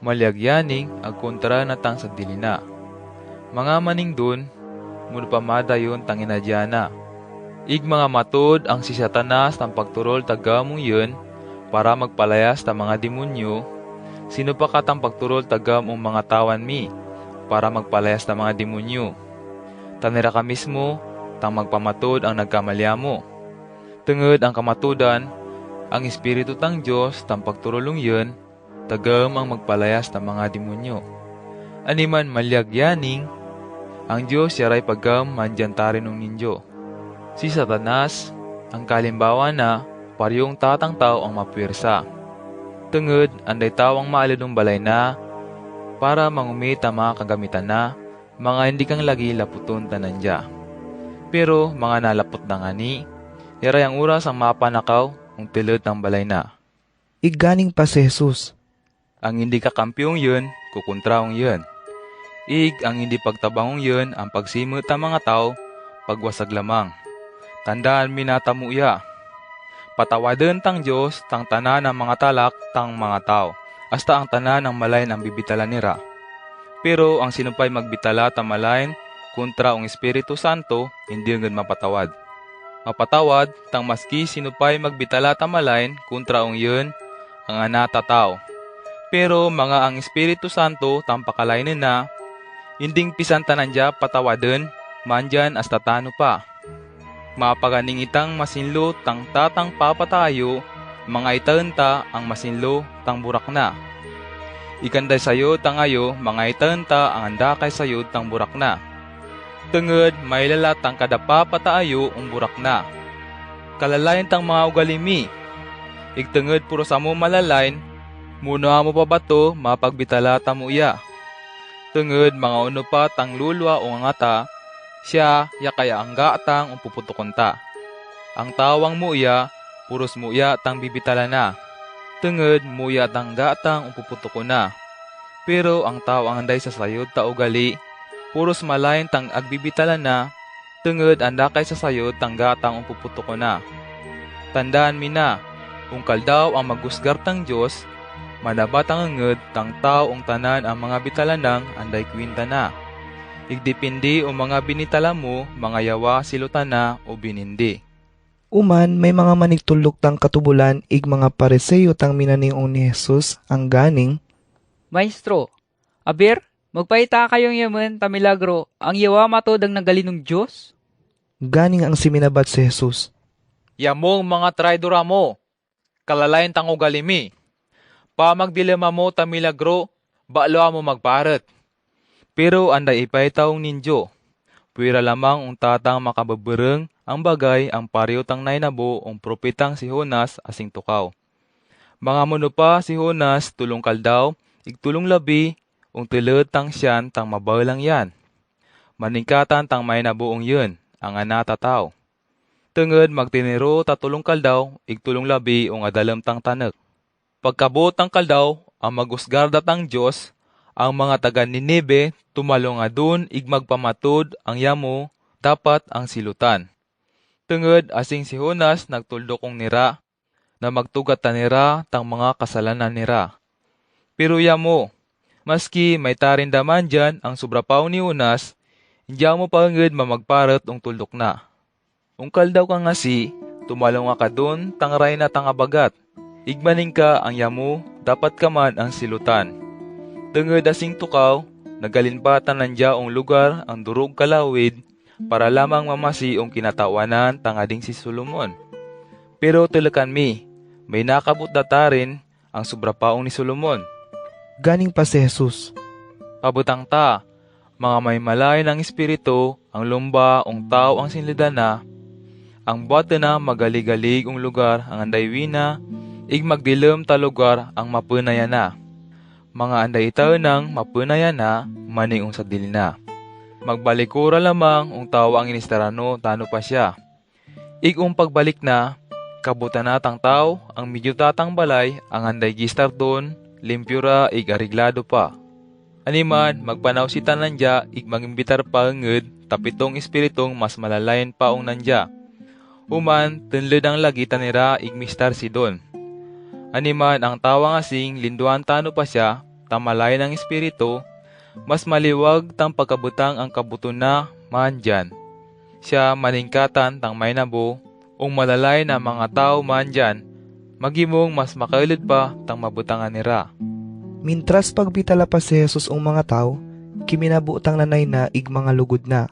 [SPEAKER 9] malyagyaning, agkontra na tang sagdilina. Mga maning dun, muna pamadayon tang inadyana. Ig mga matod ang si Satanas tang pagturol tagamong yun, para magpalayas ta mga demonyo, sino pa katang pagturol tagam ang mga tawan mi, para magpalayas ta mga demonyo. Tanira ka mismo, tang magpamatod ang nagkamalya mo. Tungod ang kamatudan, ang Espiritu tang Diyos tang pagturulong yun, tagam ang magpalayas ta mga demonyo. Animan malyagyaning, ang Diyos yaray pagam mandyantarin ng ninyo. Si Satanas, ang kalimbawa na, pariyong tatang tao ang mapwersa. Tungod, anday tawang maalidong balay na, para mangumita mga kagamitan na, mga hindi kang lagi laputon tanandya. Pero mga nalapot na nga ni, yaray ang oras ang mapanakaw, ang tilod ng balay na.
[SPEAKER 1] Iganing pa si Jesus.
[SPEAKER 9] Ang hindi kakampyong yun, kukontraong yun. Ang hindi pagtabangong yun, ang pagsimot ng mga tao, pagwasag lamang. Tandaan minatamuya. Patawaden tang Diyos, tang tanan ng mga talak, tang mga tao. Hasta ang tanan ng malayn ang bibitala nira. Pero ang sinupay magbitala ta malayn, kontra ang Espiritu Santo, hindi ngad mapatawad. Mapatawad, tang maski sinupay magbitala ta malayn, kontra ang yun, ang anata tao. Pero mga ang Espiritu Santo, tang pakalainin na, hinding pisanta nandya patawaden, mandyan hasta tano pa. Mapaganing itang masinlo tang tatang papatayo, mga itanta ang masinlo tang burak na. Ikanday sayo tangayo, mga itanta ang andakay sayo tang burak na. Tungod may lalatang kada papatayo ang burak na. Kalalayan tang mga ugalimi. Igtungod puro sa mo malalain, muno mo pa bato mapagbitala tamuya. Tungod mga uno pa tang lulwa o ngata, siya yakaya ang gaatang ang puputukon ta. Ang tawang muya, puros muya tang bibitala na. Tungod muya tang gaatang ang puputukon na. Pero ang tawang anday sa sayod ta ugali, puros malayan tang agbibitala na. Tungod andakay sa sayod tang gaatang ang puputukon na. Tandaan mi na, ungkal daw ang magusgar tang Diyos, manabatang anged tang tao ang tanan ang mga bitalanang anday kwinta na. Igdepende o mga binitala mo, mga yawa silutan na o binindi.
[SPEAKER 1] Uman may mga manigtulok tang katubulan ig mga Pariseyo tang minaniong ni Jesus ang ganing.
[SPEAKER 10] Maestro, aber, magpaita kayong yaman tamilagro, ang yawa matod ang nagalinong Diyos?
[SPEAKER 1] Ganing ang siminabat si Jesus.
[SPEAKER 9] Yamong mga traidora mo, kalalayan tang ugalimi. Pamagdilema mo tamilagro, balo mo magparet. Pero anday ipaytaong ninyo, puwira lamang ang tatang makababereng ang bagay ang pariyo tang nainabo ang propetang si Jonas asing tukaw. Mga muno pa si Jonas tulong kaldaw, igtulong labi, ang tilod tang siyan tang mabalang yan. Maningkatan tang mainabuong yun, ang anata tao. Tungod magtiniro tatulong kaldaw, igtulong labi ang adalam tang tanek. Pagkabot tang kaldaw, ang magusgarda tang Diyos, ang mga taga Ninibe tumalong adun igmagpamatod ang yamo dapat ang silutan. Tungod asing si Jonas nagtuldokong nira na magtugat ta nira tang mga kasalanan nira. Pero yamo, maski may tarindaman dyan ang sobrapaw ni Jonas, hindi mo pangid mamagparat ang tuldok na. Ungkal daw ka nga si, tumalong nga ka dun, tangray na tangabagat. Igmaning ka ang yamu, dapat ka man ang silutan. Tungod asing tukaw, nagalinbatan nandya ang lugar ang durog kalawid, para lamang mamasi ang kinatawanan tangading si Solomon. Pero tulakan mi, may nakabot datarin ang sobra paong ni Solomon.
[SPEAKER 1] Ganing pa si Jesus.
[SPEAKER 9] Pabutang ta, mga may malay ng espiritu, ang lumba, ang tao ang sinlidana, ang bata na magalig-galig ang lugar, ang andaywina, ig magdilim ta lugar ang mapunayan na. Mga anday itaw nang mapunayan na, maning sa dili na. Magbalikura lamang ang tao ang inistarano, tano pa siya. Ig pagbalik na, kabutan na tang tao, ang medyo tatang balay, ang anday gistar doon, limpyura, ig ariglado pa. Animan, magpanaw si tanandya, ig magimbitar pa nged, tapitong espiritong mas malalayan pa ang nandya. Uman, tunlid ang lagi tanira, ig mistar si Don. Animan, ang tawang asing, linduan tano pa siya, tamalay ng espiritu, mas maliwag tang pagkabutang ang kabuto na man dyan. Siya maningkatan tang may nabo, ung malalay na mga tao man dyan, magimong mas makailid pa tang mabutangan nira.
[SPEAKER 1] Mintras pagbitala pa si Jesus ang mga tao, kiminabutang nanay na ig mga lugod na.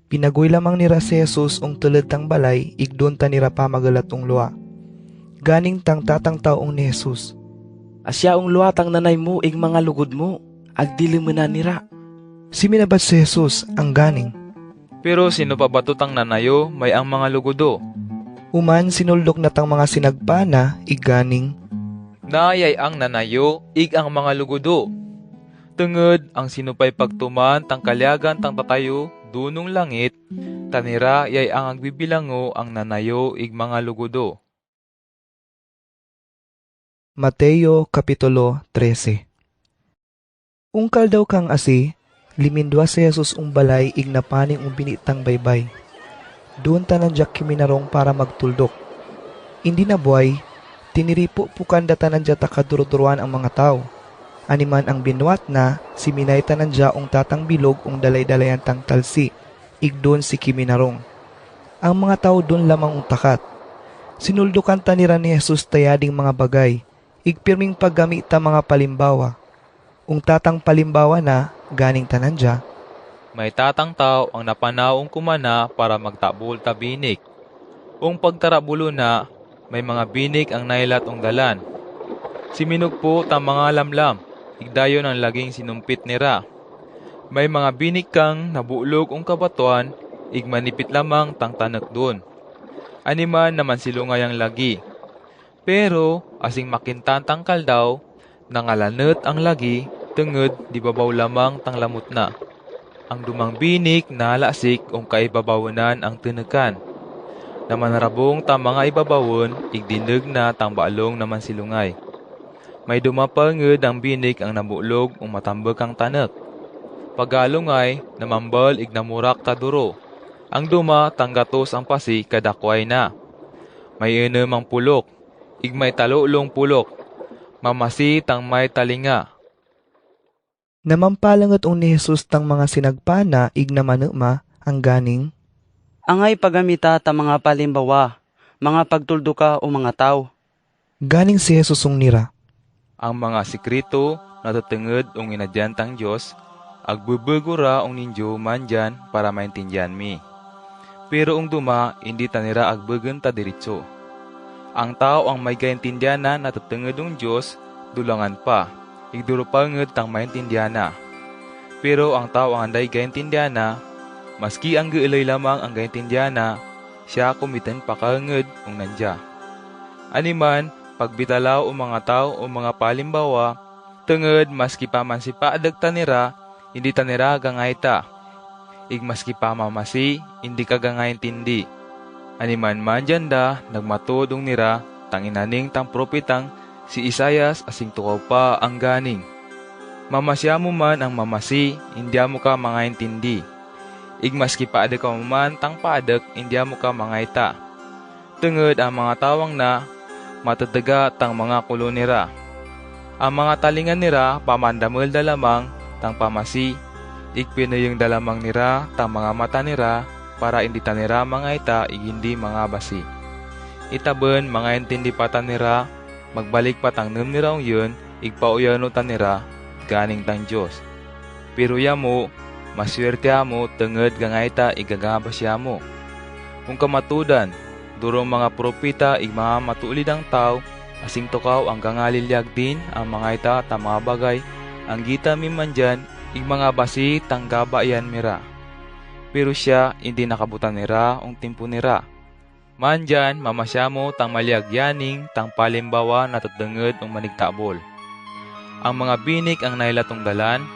[SPEAKER 1] Pinagoy lamang nira si Jesus ang tulad tang balay, ig doon ta nira pa magalat ang luwa. Ganing tang tatang taong ni Jesus.
[SPEAKER 13] Asya ang luwatang nanay mo ig mga lugod mo, agdili mo na nira.
[SPEAKER 1] Si minabat si Jesus ang ganing.
[SPEAKER 9] Pero sino pa batutang nanayo, may ang mga lugudo.
[SPEAKER 1] Uman sinuldok na tang mga sinagpana, ig ganing.
[SPEAKER 9] Nayay ang nanayo, ig ang mga lugudo. Tungod ang sinupay pagtuman tang kalyagan tang tatayo, dunong langit, tanira yay ang agbibilango ang nanayo ig mga lugudo.
[SPEAKER 1] Mateo Kapitulo 13. Ungkal daw kang asi, limindwa si Jesus balay ig napaning binitang baybay. Doon tanandyak kiminarong para magtuldok. Hindi na buhay, tiniripo pukan datanandya takaduruduruan ang mga tao. Animan ang binuat na, si minay tanandya tatang bilog dalay-dalayan tang talsi, ig doon si kiminarong. Ang mga tao doon lamang takat. Sinuldukan tanira ni Jesus tayading mga bagay, ig pirming paggamit ta mga palimbawa. Tatang palimbawa na, ganing tanandya.
[SPEAKER 9] May tatang tao ang napanaong kumana para magtabol ta binik. Pagtarabulo na, may mga binik ang nailat dalan. Siminugpo ta mga lamlam, igdayon ang laging sinumpit nira. May mga binik kang nabulog kabatuan, ig manipit lamang tang tanak doon. Animan naman silungay ang lagi. Pero, asing makintantang kaldaw, nangalanot ang lagi, tungod di babaw lamang tang lamot na. Ang dumang binik na lasik kaibabawanan ang tinukan. Namanarabong ta mga ibabawon, igdineg na tang baalong naman silungay. May dumapangod ang binik ang nabulog matambag ang tanak. Pagalungay, namambal ignamurak taduro. Ang duma tanggatos ang pasi kadakway na. May enem ang pulok, igmay talulong pulok. Mamasi tang may talinga.
[SPEAKER 1] Namampalangot ni Jesus tang mga sinagpana ig namanuma ang ganing.
[SPEAKER 17] Angay pagamita ta mga palimbawa, mga pagtulduka o mga tao.
[SPEAKER 1] Ganing si Jesus nira.
[SPEAKER 9] Ang mga sikrito natutungod inadyantang Diyos, agbubugura ninyo man dyan para maintindihan mi. Pero duma, hindi tanira agbugan ta diritso. Ang tao ang may kaintindihan na natutungod Diyos, dulangan pa, igdurupangod tang maintindihan na. Pero ang tao ang anday kaintindihan na, maski ang giilay lamang ang kaintindihan na, siya kumitan pakangod nandya. Animan, pagbitalaw o mga tao o mga palimbawa, tungod maski pa man si paadag tanira, hindi tanira gangay ta. Ig maski pa mamasi, hindi ka gangay tindi. Animan man janda, nagmatodong nira, tanginaning tang propetang si Isayas asing tukaw pa ang ganing. Mamasya mo man ang mamasi, hindi mo ka mangaintindi. Ig maski paadag ka man tang paadag, hindi mo ka mangaita. Tungod ang mga tawang na, matataga tang mga kulo nira. Ang mga talingan nira, pamandamul dalamang, tang pamasi, igpinayong dalamang nira, tang mga mata nira, para hindi tanira mga ita igindi mga basi. Itaben mga intindi pa tanira, magbalik pa tang nira yun, igpauyano tanira, ganing tang Diyos. Pero yamo, maswerte mo, tenged gangaita igagabas yamo. Kung kamatudan, durong mga propita ig mga matulid ang tao, asing tukaw ang gangalilyag din ang mga ita ta mga bagay, ang gita mimandyan, ig mga basi tanggaba yan mira. Pero siya, hindi nakabutan nira ang timpo nira. Mandyan, mamasya mo tang malyagyaning, tang palimbawa na tutdenged ang manigtabol. Ang mga binik ang nailatong dalan,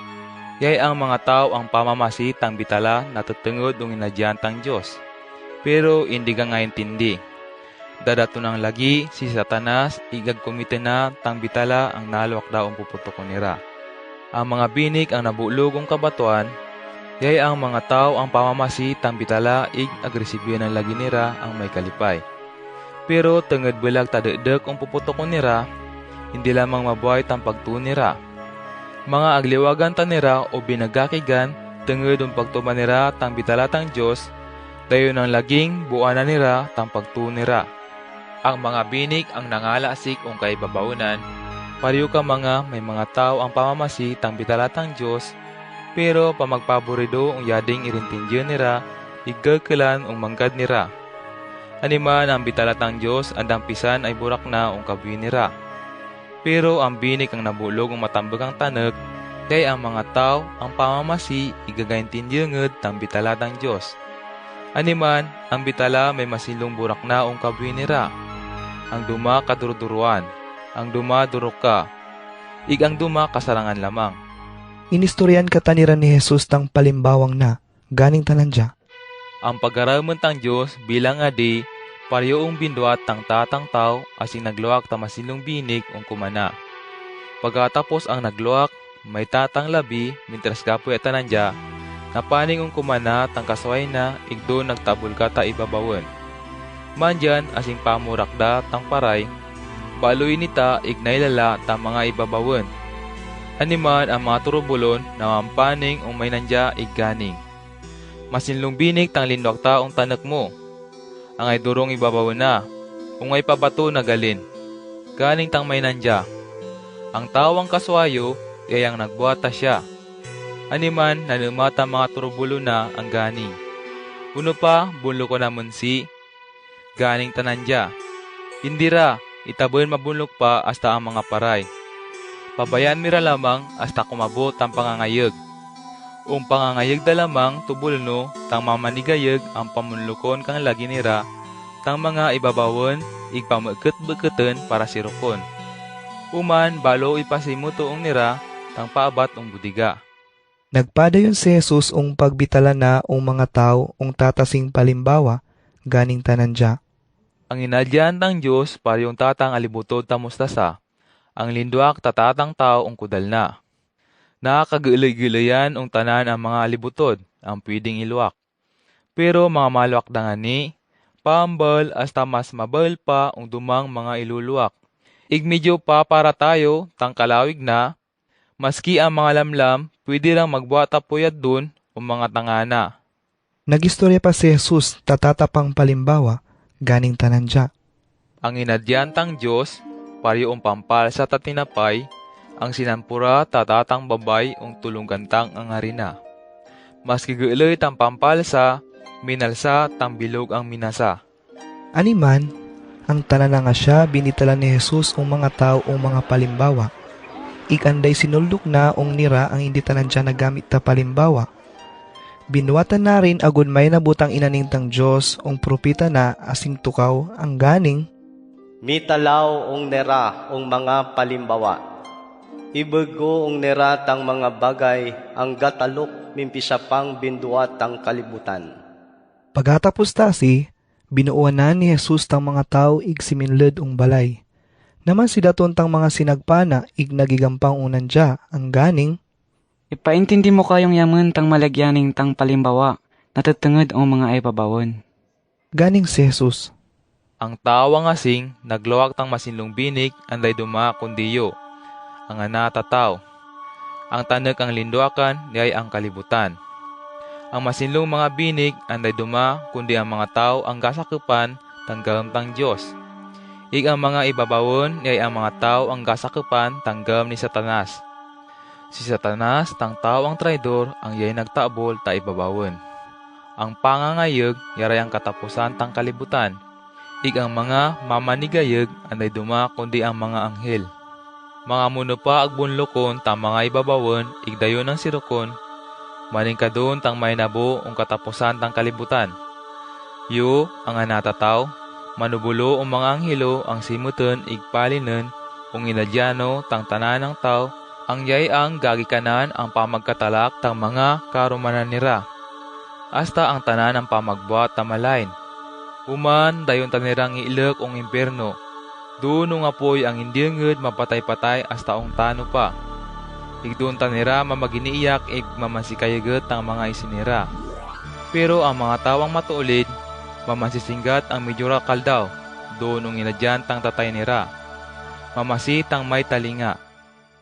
[SPEAKER 9] yay ang mga tao ang pamamasi tang bitala na tutenged ang inadyan tang Diyos. Pero hindi ka nga intindi. Dadato ng lagi si Satanas, igag kumite na tang bitala ang naluwak daw ang puputok nira. Ang mga binik ang nabulog ang kabatuan, yay ang mga tao ang pamamasi tang bitala ig agresibyo ng lagi nira ang may kalipay. Pero tenged belag tadedek ang puputok nira, hindi lamang mabuhay tang pagtunira. Mga agliwagan tanira o binagakigan, tenged ang pagtuman nira tang bitala tang Diyos, dayon ang laging buana nira tang pagtunira. Ang mga binik ang nangalasik ang kaibabaunan, pariyo ka mga may mga tao ang pamamasi tang bitala tang Diyos, pero pamagpaborido ang yading irintindyo nira, igagkalan ang manggad nira. Animan ang bitala tang Diyos, andang pisan ay burak na ang kabuy nira. Pero ang binik ang nabulog ang matambag ang tanek, kay ang mga tao ang pamamasi igagaintindyenged tang bitala tang Diyos. Animan, ang bitala may masilong burak na ang kabuy nira. Ang duma kaduruduruan, ang duma durok ka, ig ang duma kasarangan lamang.
[SPEAKER 1] Inistoryan kataniran ni Jesus tang palimbawang na, ganing talandya.
[SPEAKER 9] Ang pagaraman tang Diyos bilang adi, pariyoong binduat tang tatang tao asing nagluwak ta masilong binig ung kumana. Pagkatapos ang nagluwak, may tatang labi, mintras kapoy at tanandya, napaning ung kumana tang kasway na, igdo nagtabul ka ta ibabawon. Mandyan asing pamurakda tang paray, baloy nita ignaylala tang mga ibabawon. Animan ang mga turubulon na mampaning ung may nandya igganing. Masinlong binig tang lindwak taong tanak mo. Ang ay durong ibabaw na, ungay pabato na galin. Ganing tang may nandya. Ang tawang kaswayo, yayang nagbuhata siya. Animan nanumata mga turubulo na ang ganing. Uno pa, bunlo ko naman si ganing tanandya. Indira, itabon mabunlok pa hasta ang mga paray. Pabayan mira lamang hasta kumabot ang pangangayag. Ung pangangayag da lamang tubulno tang mamanigayag ang pamunlukon kang lagi nira, tang mga ibabawon igpamagket-beketen para sirukon. Uman balo ipasimutoong nira tang paabat ung budiga.
[SPEAKER 1] Nagpadayon si Jesus ung pagbitala na ung mga tao ung tatasing palimbawa, ganing tanandya.
[SPEAKER 9] Ang inadyan tang Diyos pariyong tatang alibutod ta mustasa, ang lindwak tatatang tao ung kudal na. Nakakagilay-gilayan ung tanan ang mga alibutod, ang pwedeng iluwak. Pero mga maluwak da nga ni, pambal hasta mas mabal pa ung dumang mga iluluwak. Igmedyo pa para tayo, tang kalawig na, maski ang mga lamlam, pwede lang magbuhat puyat dun o mga tangana.
[SPEAKER 1] Nagistorya pa si Jesus tatatapang palimbawa, ganing tanandya.
[SPEAKER 9] Ang inadyan tang Diyos, pariyoong pampal sa tatinapay, ang sinampura tatatang babay ung tulunggantang ang harina. Maski gulay tang pampalsa, minalsa tang bilog ang minasa.
[SPEAKER 1] Animan, ang tanan nga siya binitala ni Jesus ung mga tao ung mga palimbawa. Ikanday sinuldok na ung nira ang hindi tanandya nagamit ta palimbawa. Binuwatan na rin agud may nabutang inaning tang Diyos ung propita na asing tukaw ang ganing.
[SPEAKER 6] Mitalaw ung nera ung mga palimbawa. Ibego ung nera tang mga bagay ang gatalok mimpisa pang binduat tang kalibutan.
[SPEAKER 1] Pagkatapos tasi, binuuan na ni Jesus tang mga tao ig siminled ung balay. Naman si daton tang mga sinagpana ig nagigampang unandya ang ganing.
[SPEAKER 17] Ipaintindi mo kayong yaman tang malagyaning tang palimbawa, natatenged ang mga aipabawon.
[SPEAKER 1] Ganing si Jesus.
[SPEAKER 9] Ang tawang asing nagluwak tang masinlong binig anday duma kundiyo. Ang anatataw. Ang tanek ang linduakan niyay ang kalibutan. Ang masinlong mga binig anday duma kundi ang mga tao ang gasakupan tanggam tang Dios. Ig ang mga ibabawon yay ang mga tao ang gasakupan tanggam ni Satanas. Si Satanas tang tao ang traidor ang yay nagtaabol ta ibabawon. Ang pangangayeg yaray ang katapusan tang kalibutan. Ig ang mga mamanigayeg anday duma kundi ang mga anghel. Mga muno pa agbunlokon tang mga ibabawon ig dayon ang sirokon. Maning kadun tang may nabo ang katapusan tang kalibutan. Yu ang anatataw, manubulo ang mga anghelo ang simuton igpalinen ung inadyano tang tanan ng tao ang yay ang gagikanan ang pamagkatalak tang mga karumanan nira. Hasta ang tanan ang pamagbuat tamalain. Uman dayon tanirang iilek ung impierno. Doon nga po'y ang hindi nged mapatay-patay hasta ung tano pa. Igdoon tanira mamaginiiyak ig mamasikayaget ang mga isinira. Pero ang mga tawang matuulid, mamasisinggat ang medyo rakal daw, doon ang inadyan tang tatay nira. Mamasit ang may talinga.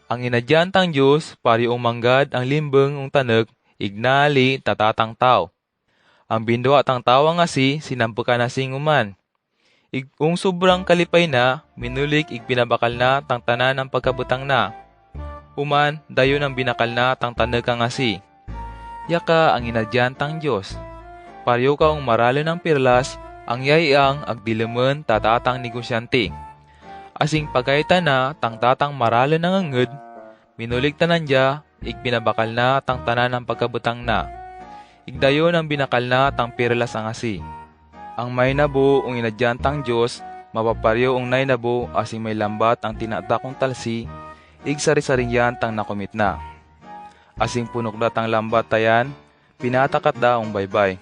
[SPEAKER 9] Ang inadyan tang Diyos, pari umanggad ang limbeng ang taneg, ignali tatatang tao. Ang bindwa tang tawa nga sinampukan na singuman. Ig sobrang kalipay na, minulik ig pinabakal na tang tanan ng pagkabutang na. Uman, dayon ang binakal na tang taneg ka nga Yaka ang inadyan tang Diyos. Pariyo ka ang maralo ng pirlas, ang yayang agdilemen tatatang negosyante. Asing pagayta na tang tatang maralo ng anged, minulig tanan dya, ig pinabakal na tang tanan ng pagkabutang na. Igdayon ang binakal na tang pirlas ang Ang may nabo ang inadyan tang Diyos, mapapariyo ang nay nabo asing may lambat ang tinatakong talsi, ig sari-saring yan tang nakumit na. Asing punok tang lambat tayan, pinatakat da ang baybay.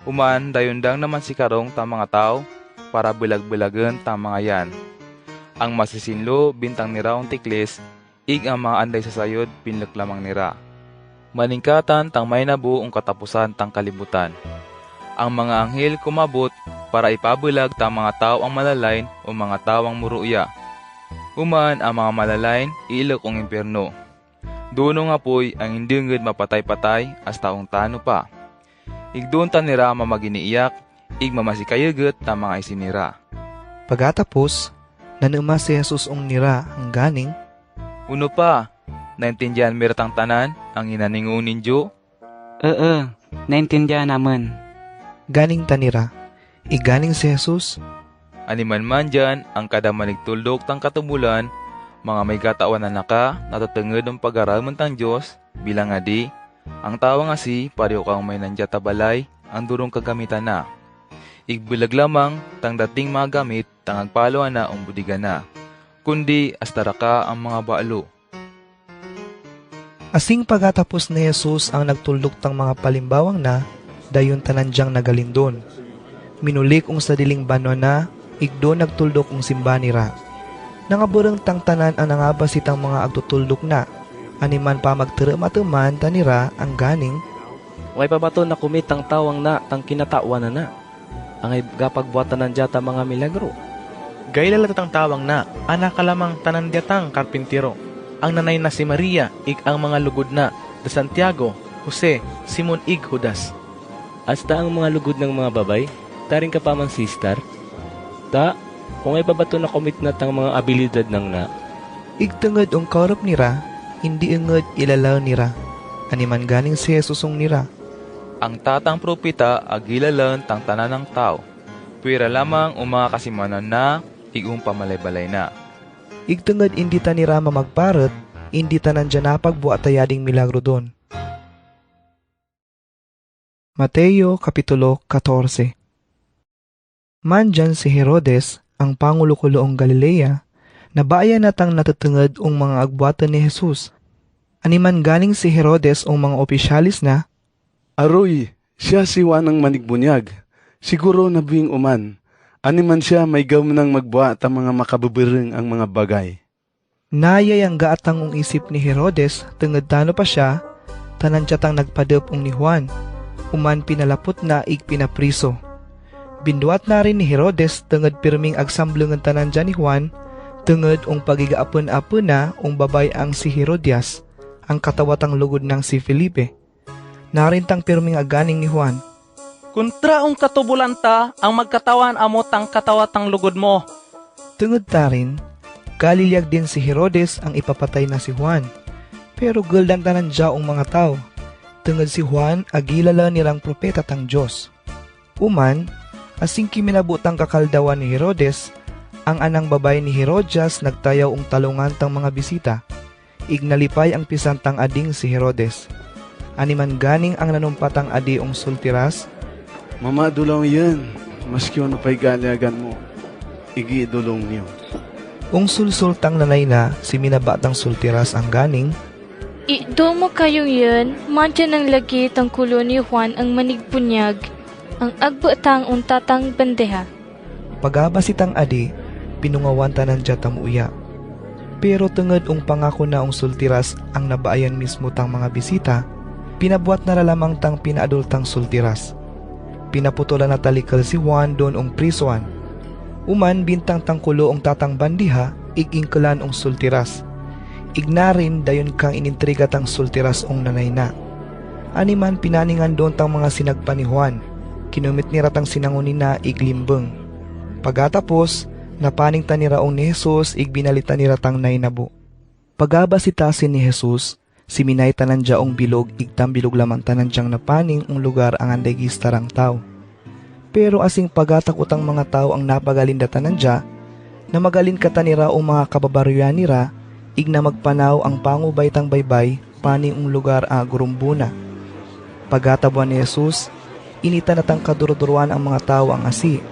[SPEAKER 9] Uman, dayundang naman si karong tang mga tao, para bilag-bilagan tang mga yan. Ang masisinlo, bintang nira ang tiklis, ig ang mga anday sa sayod, pinlek lamang nira. Maningkatan tang may nabo ang katapusan tang kalibutan. Ang mga anghel kumabot, para ipabulag tang mga tao ang malalain o mga tao ang muruya. Uman ang mga malalain, iilok ang impierno. Doon nga po'y ang hindi nged mapatay-patay hasta ung tano pa. Igdoon tanira mamaginiiyak, ig mamasikayaget ta mga isinira.
[SPEAKER 1] Pagkatapos, nanuma si Jesus ung nira ang ganing.
[SPEAKER 9] Uno pa, naintindihan miratang tanan ang inaningon ninyo?
[SPEAKER 17] Naintindihan naman.
[SPEAKER 1] Ganing tanira, iganing si Jesus.
[SPEAKER 9] Animan man dyan, ang kada manigtuldok tang katubulan, mga may katawan na naka, natatenged ang pag-araman tang Diyos, bilang adi, ang tawa nga pariyo kang may nandya tabalay, ang durong kagamitan na. Igbilag lamang, tang dating mga gamit, tang agpaloan na ang budigan na. Kundi, astara ka ang mga baalo.
[SPEAKER 1] Asing pagkatapos ni Jesus ang nagtuldok tang mga palimbawang na, dayon tanandyang nagalindon. Minulik ung sa diling banon na, igdo nagtuldok ung simba nira. Nangabureng tang tanan ang nangabasit ang mga agtutuldok na. Animan pa magterem-ateman tanira ang ganing.
[SPEAKER 13] Way pabato na kumit ang tawang na tang kinatawan na. Ang gapagbuatan ng diyata mga milagro. Gaylala tatang tawang na, anak kalamang tanan diyatang karpintero. Ang nanay na si Maria, ig ang mga lugod na, de Santiago, Jose, Simon ig Judas.
[SPEAKER 11] Hasta ang mga lugod ng mga babay, taring ka pa mang sister. Ta, kung ay babato na kumit na tang mga abilidad ng na.
[SPEAKER 1] Igtenged ang karap nira, hindi enged ilalaw nira. Animan ganing si Jesusong nira.
[SPEAKER 9] Ang tatang propita agilalan tang tanan ng tao. Pwera lamang mga kasimanan na, igong pamalay-balay na.
[SPEAKER 1] Igtenged hindi tanira mamagparet, hindi tanan dyan napagbuat tayading milagro doon. Mateo Kapitulo 14. Mandyan si Herodes, ang pangulo-kuloong Galilea, nabaya natang natutungad ang mga agbuatan ni Jesus. Animan galing si Herodes ang mga opisyalis na,
[SPEAKER 3] Aroy, siya siwa ng manigbunyag. Siguro nabing uman. Animan siya may gawin ng magbuat ang mga makababareng ang mga bagay.
[SPEAKER 1] Nayay ang gaatang ang isip ni Herodes, tungad tano pa siya, tanan tiyatang nagpadep ni Juan. Uman pinalapot na ig pinapriso. Binduat na rin ni Herodes tungad pirming agsamblungan tanan dyan ni Juan, tungad ung pagigaapon-apon na ung babay ang si Herodias, ang katawatang lugod ng si Felipe. Narintang pirming aganing ni Juan.
[SPEAKER 16] Kontraong katubulan ta ang magkatawan amo tang katawatang lugod mo.
[SPEAKER 1] Tungod ta rin, kalilyag din si Herodes ang ipapatay na si Juan. Pero guldan tanan jaong mga tao. Tungod si Juan agilala nirang propeta tang Diyos. Uman, asing kiminabutang kakaldawan ni Herodes, ang anang babay ni Herodias nagtayaw ang talungan tang mga bisita. Ignalipay ang pisantang ading si Herodes. Animan ganing ang nanumpatang adi ong sultiras.
[SPEAKER 3] Mamadulong yun, maski ano pa'y galiagan mo, igidulong niyo.
[SPEAKER 1] Ung sulsultang nanay na si minabatang sultiras ang ganing.
[SPEAKER 18] Ido mo kayong yun, mantya ng lagi tang kulo ni Juan ang manigpunyag, ang agbatang untatang bandeha.
[SPEAKER 1] Pagabasitang adi, pinungawan tanan dya tamuya. Pero tungod ung pangako na ung sultiras ang nabaayan mismo tang mga bisita, pinabuat na lamang tang pinaadultang sultiras. Pinaputulan na talikal si Juan doon ung prisuan. Uman bintang tangkulo ung tatang bandiha, igingkulan ung sultiras. Ignarin dayon kang inintriga tang sultiras ung nanay na. Animan pinaningan doon tang mga sinagpa ni Juan. Kinumit ni ratang sinangunin na iglimbeng. Pagkatapos, napaning taniraong ni Jesus igbinalita ni ratang nainabo. Pagabasitasin ni Jesus, siminay tanan jaong bilog igtambilog lamang tanan diyang napaning ang lugar ang anday gistarang tao. Pero asing pagatakutang mga tao ang napagalinda tanan dya, na magalin katanira o mga kababaryan nira, igna magpanaw ang pangubay tang baybay, paning ang lugar ang gurumbuna. Pagatabuan ni Jesus, inita na tang kaduruduruan ang mga tao ang asi.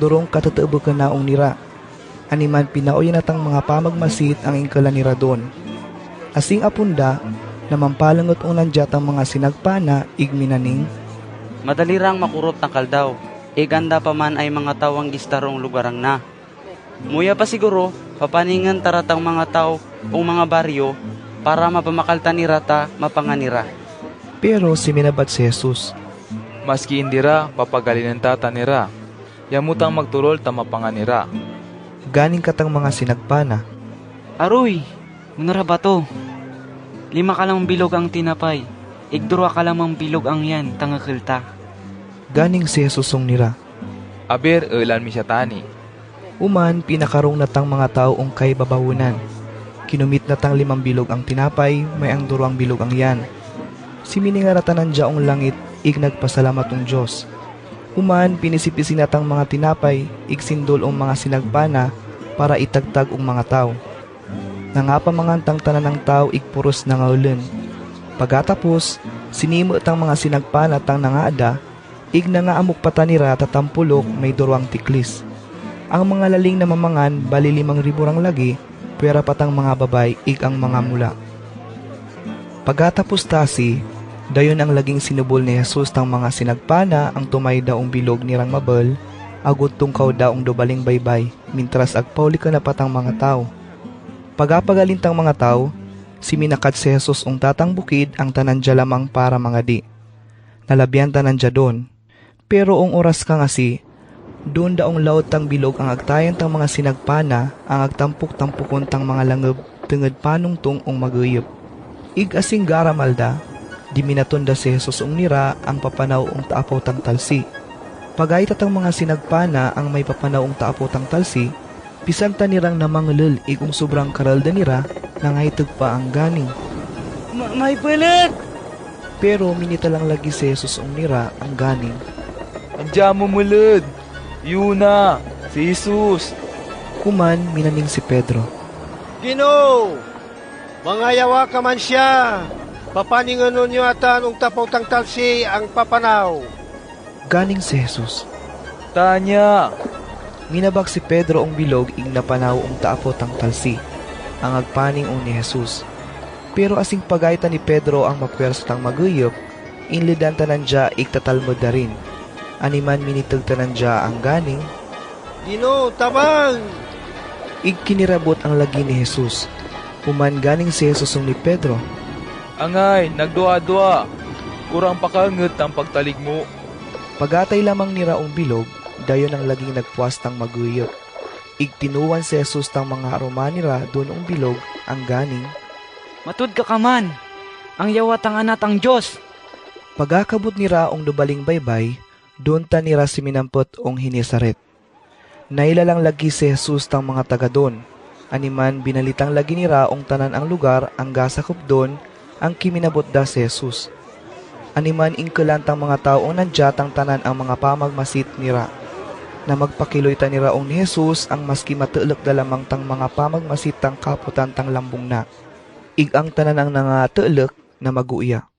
[SPEAKER 1] Durong katataabo ka naong nira. Animan pinaoy na tang mga pamagmasit ang ingkala nira doon. Asing apunda, na mampalangot unan jatang mga sinagpana, igminaning.
[SPEAKER 17] Madalirang makurot ng kaldaw, iganda pa man ay mga tawang gistarong lugarang na. Muya pa siguro, papaningan taratang mga tao o mga baryo, para mapamakalta ni rata, mapanganira.
[SPEAKER 1] Pero siminabat si Jesus.
[SPEAKER 9] Maski indira, papagalinan tata nira. Yamutang magturol ta mapanganira.
[SPEAKER 1] Ganing katang mga sinagpana.
[SPEAKER 17] Aroy! Munara ba to? 5 ka lang bilog ang tinapay. Igdura ka lamang bilog ang yan, tangakilta.
[SPEAKER 1] Ganing si Jesusong nira.
[SPEAKER 9] Aber, ulan mi siya tani.
[SPEAKER 1] Uman, pinakarong natang mga tao ong kay babawunan. Kinumit natang 5 bilog ang tinapay, may ang duruang bilog ang yan. Siminingarataan jaong langit, ignagpasalamat ng Diyos. Uman, pinisipisi natang mga tinapay, igsindol ang mga sinagpana, para itagtag ang mga tao. Nangapamangantang tanan ng tao igpuros na ngaulen. Pagkatapos, sinimo tang mga sinagpana tang nangaada, igna nga amok patanira tatampulok may duruang tiklis. Ang mga laling na mamangan bali 5,000 rang lagi, pwera patang mga babay ig ang mga mula. Pagkatapos tasi, dayon ang laging sinubol ni Jesus tang mga sinagpana ang tumay daong bilog nirang mabel, agot tungkaw daong dobaling baybay, mintras agpauli ka na patang mga tao. Pagapagalintang mga tao, siminakat si Jesus ung tatang bukid ang tanandya lamang para mga di. Nalabyan tanandya doon. Pero ung oras ka nga si, doon daong laot tang bilog ang agtayan tang mga sinagpana, ang agtampuk-tampukon tang mga langeb, tungod panong tung ung maguyop. Ig asing garamalda, di minatonda si Jesus ung nira ang papanaw ung taapaw tang talsi. Pagay tatang mga sinagpana ang may papanaw ung taapaw tang talsi, pisanta nirang namanglul igong sobrang karalda nira nangaytag pa ang ganing.
[SPEAKER 17] May palit!
[SPEAKER 1] Pero minita lang lagi si Jesus ung nira ang ganing.
[SPEAKER 9] Andiyan mo mulod! Yuna! Si Jesus!
[SPEAKER 1] Kuman minaning si Pedro.
[SPEAKER 12] Ginoo! Mangayawa ka man siya! Papaningan ninyo atan ung tapaw tang talsi ang papanaw.
[SPEAKER 1] Ganing si Jesus.
[SPEAKER 9] Tanya!
[SPEAKER 1] Minabak si Pedro ong bilog ing napanaw ong taapot ang talsi, ang agpaning ong ni Jesus. Pero asing pagayta ni Pedro ang mapwersa tang maguyop, inlidan tanan dya iktatalmod na rin. Animan minitag tanan dya ang ganing.
[SPEAKER 12] Ginoo, tabang!
[SPEAKER 1] Igkinirabot ang lagi ni Jesus. Uman ganing si Jesus ong ni Pedro.
[SPEAKER 9] Angay, nagdua-dua. Kurang pakanget ang pagtalig mo.
[SPEAKER 1] Pagatay lamang ni Raong bilog, dayon ang laging nagpuastang maguyot. Igtinuwan si Jesus tang mga aromanira doon ang bilog ang ganing.
[SPEAKER 17] Matud ka kaman, ang yawat ang anatang Diyos.
[SPEAKER 1] Pagakabot ni Raong dubaling baybay, doon ta nira si minampot ong Hinisaret. Nailalang lagi si Jesus tang mga taga doon. Animan binalitang lagi ni Raong tanan ang lugar ang gasakop doon ang kiminabot da si Jesus. Animan ingkelan tang mga taong nandiya tang tanan ang mga pamagmasit ni Ra. Na magpakiloy ta ni Raong ni Jesus ang maski matulok da lamang tang mga pamagmasit tang kaputan tang lambong na. Ig ang tanan ang nangatulok na maguya.